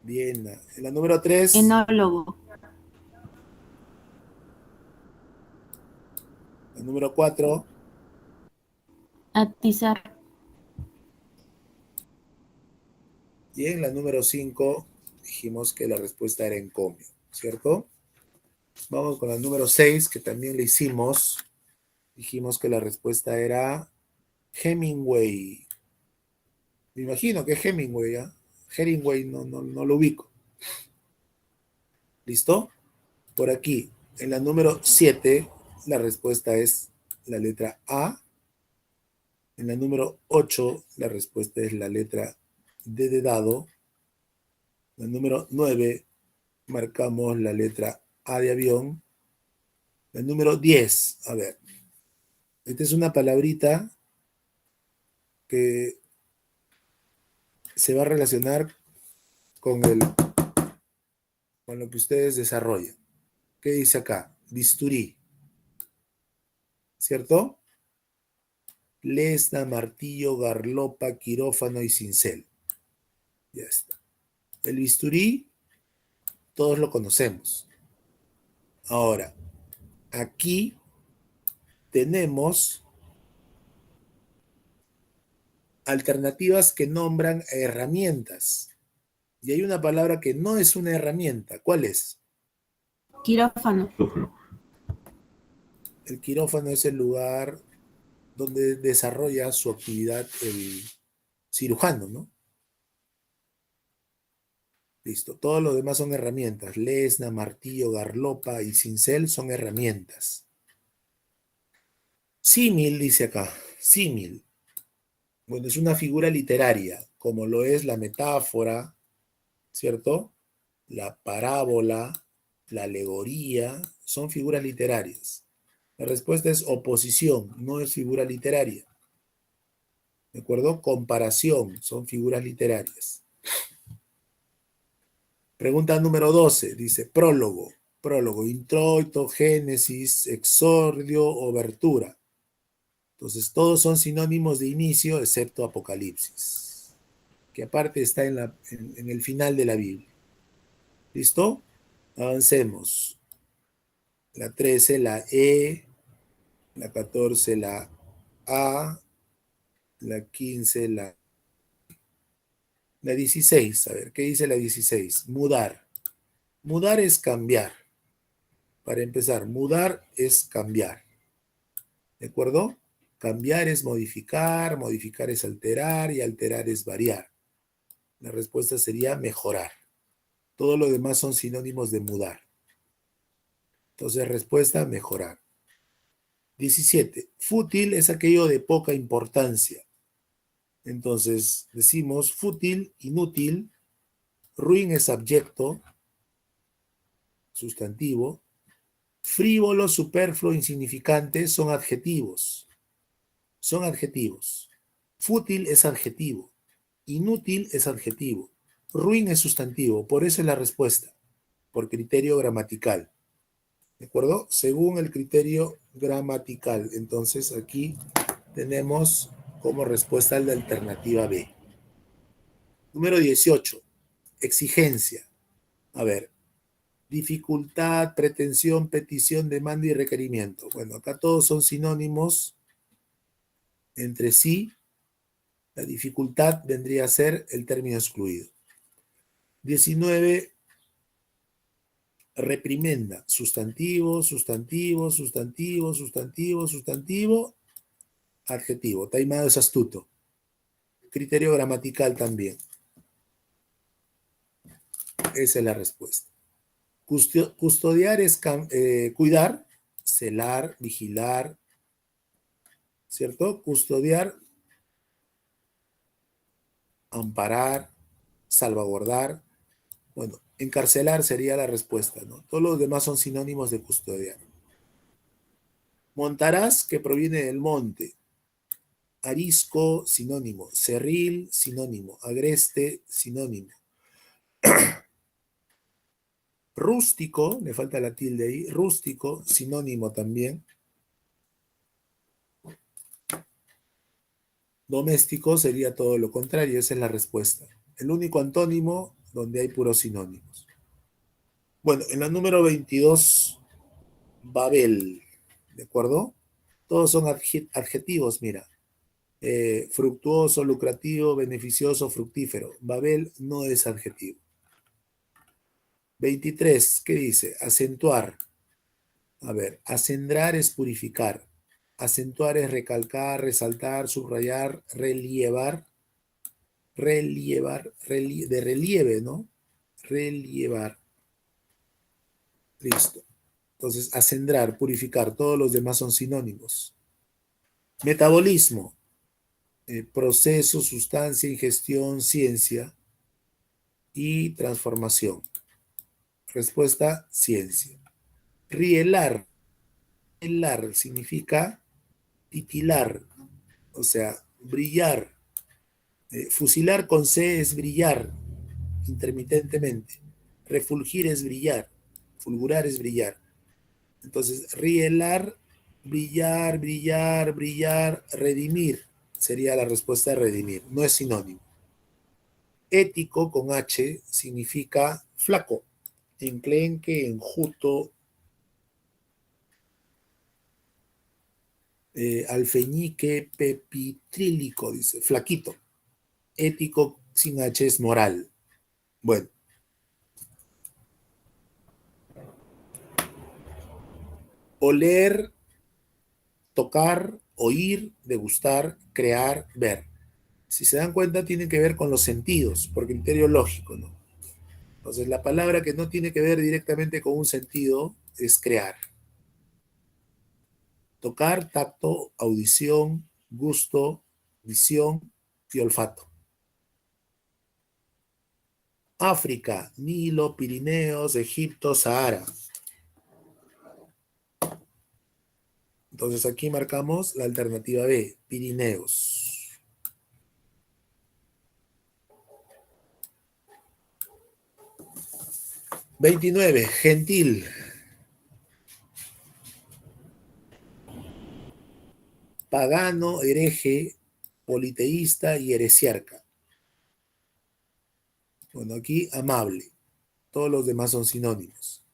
Viena. En la número 3, Enólogo. la número 4, Atizar. y en la número 5 dijimos que la respuesta era encomio, ¿cierto? Vamos con la número 6, que también le hicimos. Dijimos que la respuesta era Hemingway. Me imagino que es Hemingway, ¿ah? Hemingway no lo ubico. ¿Listo? Por aquí, en la número 7, la respuesta es la letra A. En la número 8, la respuesta es la letra D de dado. La número 9, marcamos la letra A de avión. La número 10, a ver. Esta es una palabrita que se va a relacionar con lo que ustedes desarrollan. ¿Qué dice acá? Bisturí. ¿Cierto? Lesna, martillo, garlopa, quirófano y cincel. Ya está. El bisturí, todos lo conocemos. Ahora, aquí tenemos alternativas que nombran herramientas. Y hay una palabra que no es una herramienta. ¿Cuál es? Quirófano. Quirófano. El quirófano es el lugar donde desarrolla su actividad el cirujano, ¿no? Listo. Todo lo demás son herramientas. Lesna, martillo, garlopa y cincel son herramientas. Símil, dice acá. Símil. Bueno, es una figura literaria, como lo es la metáfora, ¿cierto? La parábola, la alegoría, son figuras literarias. La respuesta es oposición, no es figura literaria. ¿De acuerdo? Comparación, son figuras literarias. Pregunta número 12, dice prólogo. Prólogo, introito, génesis, exordio, obertura. Entonces, todos son sinónimos de inicio, excepto Apocalipsis, que aparte está en el final de la Biblia. ¿Listo? Avancemos. La 13, la E, la 14, la A, la 15, la 16. A ver, ¿qué dice la 16? Mudar. Mudar es cambiar. Para empezar, mudar es cambiar. ¿De acuerdo? Cambiar es modificar, modificar es alterar y alterar es variar. La respuesta sería mejorar. Todo lo demás son sinónimos de mudar. Entonces, respuesta, mejorar. 17. Fútil es aquello de poca importancia. Entonces, decimos fútil, inútil. Ruin es abyecto, sustantivo. Frívolo, superfluo, insignificante son adjetivos. Son adjetivos. Fútil es adjetivo. Inútil es adjetivo. Ruin es sustantivo. Por eso es la respuesta. Por criterio gramatical. ¿De acuerdo? Según el criterio gramatical. Entonces aquí tenemos como respuesta la alternativa B. Número 18. Exigencia. A ver. Dificultad, pretensión, petición, demanda y requerimiento. Bueno, acá todos son sinónimos entre sí. La dificultad vendría a ser el término excluido. 19. Reprimenda. Sustantivo, sustantivo, sustantivo, sustantivo, sustantivo, adjetivo. Taimado es astuto. Criterio gramatical también. Esa es la respuesta. Custodiar es cuidar, celar, vigilar, ¿cierto? Custodiar, amparar, salvaguardar. Bueno, encarcelar sería la respuesta, ¿no? Todos los demás son sinónimos de custodiar. Montarás, que proviene del monte. Arisco, sinónimo. Cerril, sinónimo. Agreste, sinónimo. Rústico, le falta la tilde ahí. Rústico, sinónimo también. Doméstico sería todo lo contrario, esa es la respuesta. El único antónimo donde hay puros sinónimos. Bueno, en la número 22, Babel, ¿de acuerdo? Todos son adjetivos, mira. Fructuoso, lucrativo, beneficioso, fructífero. Babel no es adjetivo. 23, ¿qué dice? Acentuar. A ver, acendrar es purificar. Acentuar es recalcar, resaltar, subrayar, relievar. De relieve, ¿no? Relievar. Listo. Entonces, acendrar, purificar, todos los demás son sinónimos. Metabolismo, proceso, sustancia, ingestión, ciencia y transformación. Respuesta, ciencia. Rielar. Rielar significa titilar, o sea, brillar. Fusilar con C es brillar intermitentemente. Refulgir es brillar. Fulgurar es brillar. Entonces, rielar, brillar, brillar, brillar, redimir. Sería la respuesta de redimir. No es sinónimo. Ético con H significa flaco, enclenque, enjuto, alfeñique, pepitrílico, dice, flaquito. Ético sin H es moral. Bueno. Oler, tocar, oír, degustar, crear, ver. Si se dan cuenta, tienen que ver con los sentidos, por criterio lógico, ¿no? Entonces, la palabra que no tiene que ver directamente con un sentido es crear. Tocar, tacto, audición, gusto, visión y olfato. África, Nilo, Pirineos, Egipto, Sahara. Entonces aquí marcamos la alternativa B, Pirineos. $29, gentil. Pagano, hereje, politeísta y heresiarca. Bueno, aquí amable. Todos los demás son sinónimos.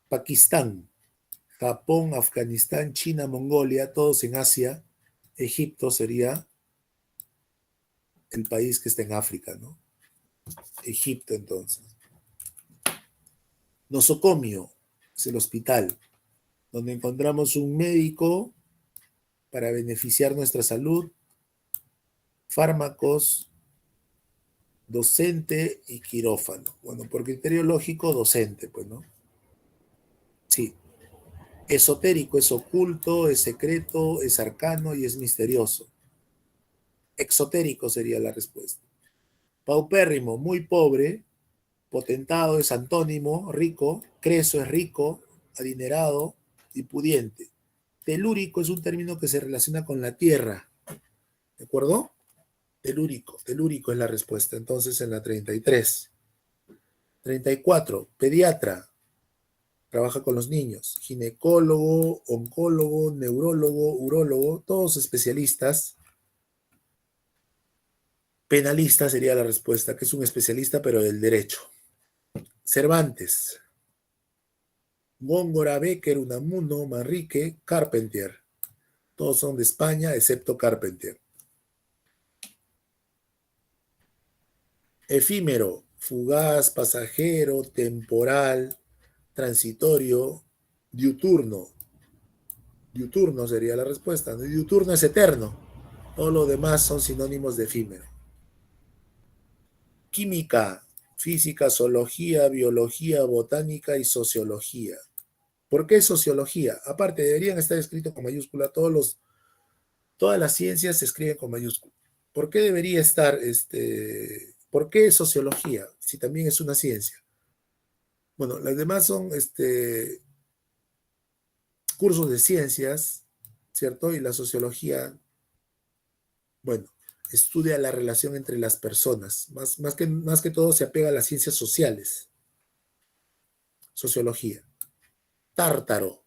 Pakistán, Japón, Afganistán, China, Mongolia, todos en Asia. Egipto sería el país que está en África, ¿no? Egipto, entonces. Nosocomio es el hospital, donde encontramos un médico para beneficiar nuestra salud, fármacos, docente y quirófano. Bueno, por criterio lógico, docente, pues, ¿no? Sí. Esotérico es oculto, es secreto, es arcano y es misterioso. Exotérico sería la respuesta. Paupérrimo, muy pobre. Potentado es antónimo, rico. Creso es rico, adinerado y pudiente. Telúrico es un término que se relaciona con la tierra. ¿De acuerdo? Telúrico es la respuesta. Entonces en la 33. 34. Pediatra. Trabaja con los niños. Ginecólogo, oncólogo, neurólogo, urólogo, todos especialistas. Penalista sería la respuesta, que es un especialista pero del derecho. Cervantes. Góngora, Becker, Unamuno, Manrique, Carpentier. Todos son de España, excepto Carpentier. Efímero, fugaz, pasajero, temporal, transitorio, diuturno. Diuturno sería la respuesta, ¿no? Diuturno es eterno. Todos los demás son sinónimos de efímero. Química, física, zoología, biología, botánica y sociología. ¿Por qué sociología? Aparte, deberían estar escritos con mayúscula. Todas las ciencias se escriben con mayúscula. ¿Por qué debería estar, por qué sociología? Si también es una ciencia. Bueno, las demás son cursos de ciencias, ¿cierto? Y la sociología, bueno, estudia la relación entre las personas. Más que todo se apega a las ciencias sociales. Sociología. Tártaro.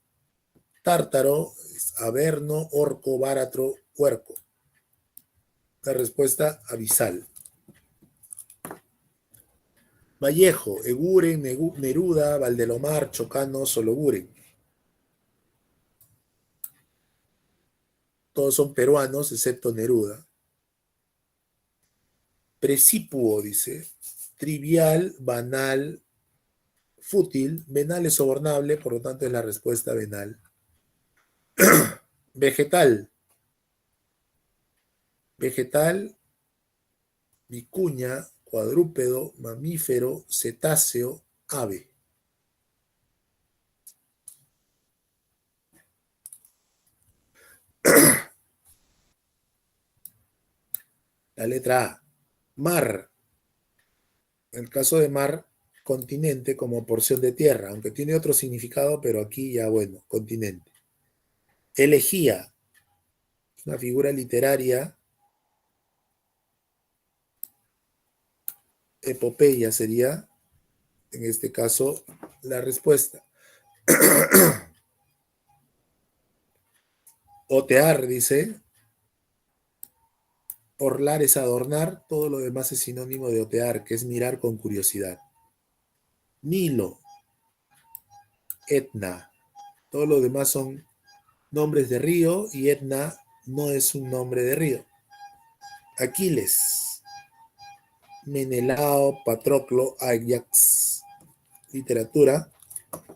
Tártaro es averno, orco, báratro, huerco. La respuesta abisal. Vallejo, Eguren, Neruda, Valdelomar, Chocano, Sologuren. Todos son peruanos, excepto Neruda. Precípuo, dice. Trivial, banal, Fútil, venal es sobornable, por lo tanto es la respuesta venal. Vegetal. Vegetal, vicuña, cuadrúpedo, mamífero, cetáceo, ave. La letra A. Mar. En el caso de mar, continente como porción de tierra, aunque tiene otro significado, pero aquí ya bueno, continente. Elegía. Una figura literaria. Epopeya sería, en este caso, la respuesta. Otear, dice. Orlar es adornar, todo lo demás es sinónimo de otear, que es mirar con curiosidad. Nilo, Etna, todo lo demás son nombres de río y Etna no es un nombre de río. Aquiles, Menelao, Patroclo, Ajax. Literatura,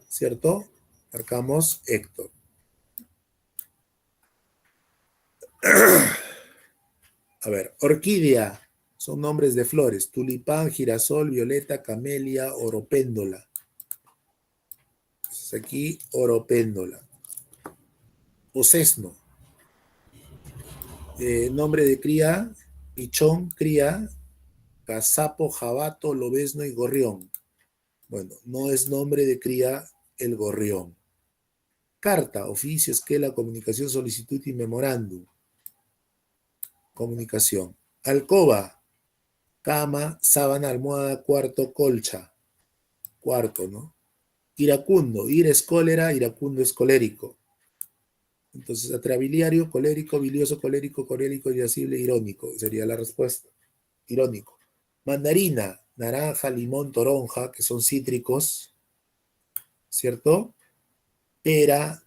¿cierto? Marcamos Héctor. A ver, orquídea, son nombres de flores. Tulipán, girasol, violeta, camelia, oropéndola. Entonces aquí, oropéndola. Ocesno. Nombre de cría, pichón, cría, casapo, jabato, lobezno y gorrión. Bueno, no es nombre de cría el gorrión. Carta, oficio, esquela, comunicación, solicitud y memorándum. Comunicación. Alcoba, cama, sábana, almohada, cuarto, colcha. Cuarto, ¿no? Iracundo, ir es cólera, iracundo es colérico. Entonces, atrabiliario, colérico, bilioso, colérico, irascible, irónico. Sería la respuesta. Irónico. Mandarina, naranja, limón, toronja, que son cítricos, ¿cierto? Pera,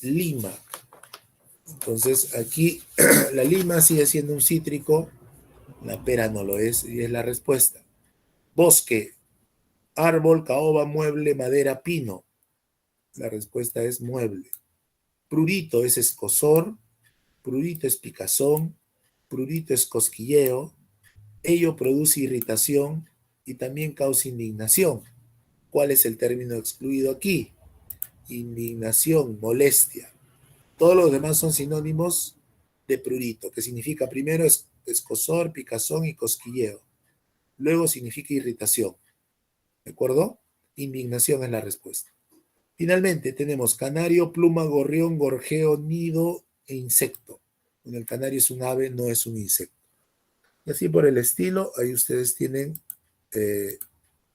lima. Entonces, aquí la lima sigue siendo un cítrico, la pera no lo es, y es la respuesta. Bosque, árbol, caoba, mueble, madera, pino. La respuesta es mueble. Prurito es escozor, prurito es picazón, prurito es cosquilleo, ello produce irritación y también causa indignación. ¿Cuál es el término excluido aquí? Indignación, molestia. Todos los demás son sinónimos de prurito, que significa primero escozor, picazón y cosquilleo. Luego significa irritación. ¿De acuerdo? Indignación es la respuesta. Finalmente tenemos canario, pluma, gorrión, gorjeo, nido e insecto. Bueno, el canario es un ave, no es un insecto. Y así por el estilo, ahí ustedes tienen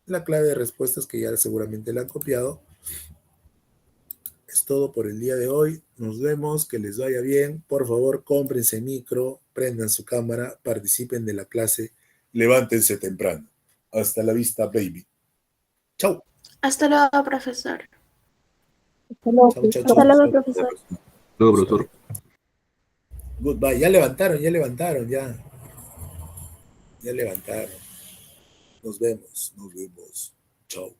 la clave de respuestas que ya seguramente la han copiado. Es todo por el día de hoy. Nos vemos, que les vaya bien. Por favor, cómprense micro, prendan su cámara, participen de la clase, levántense temprano. Hasta la vista, baby. Chau. Hasta luego, profesor. Chau, chau, Hasta chau. luego, profesor. Luego, profesor. Goodbye. Ya levantaron, ya. Ya levantaron. Nos vemos. Chau.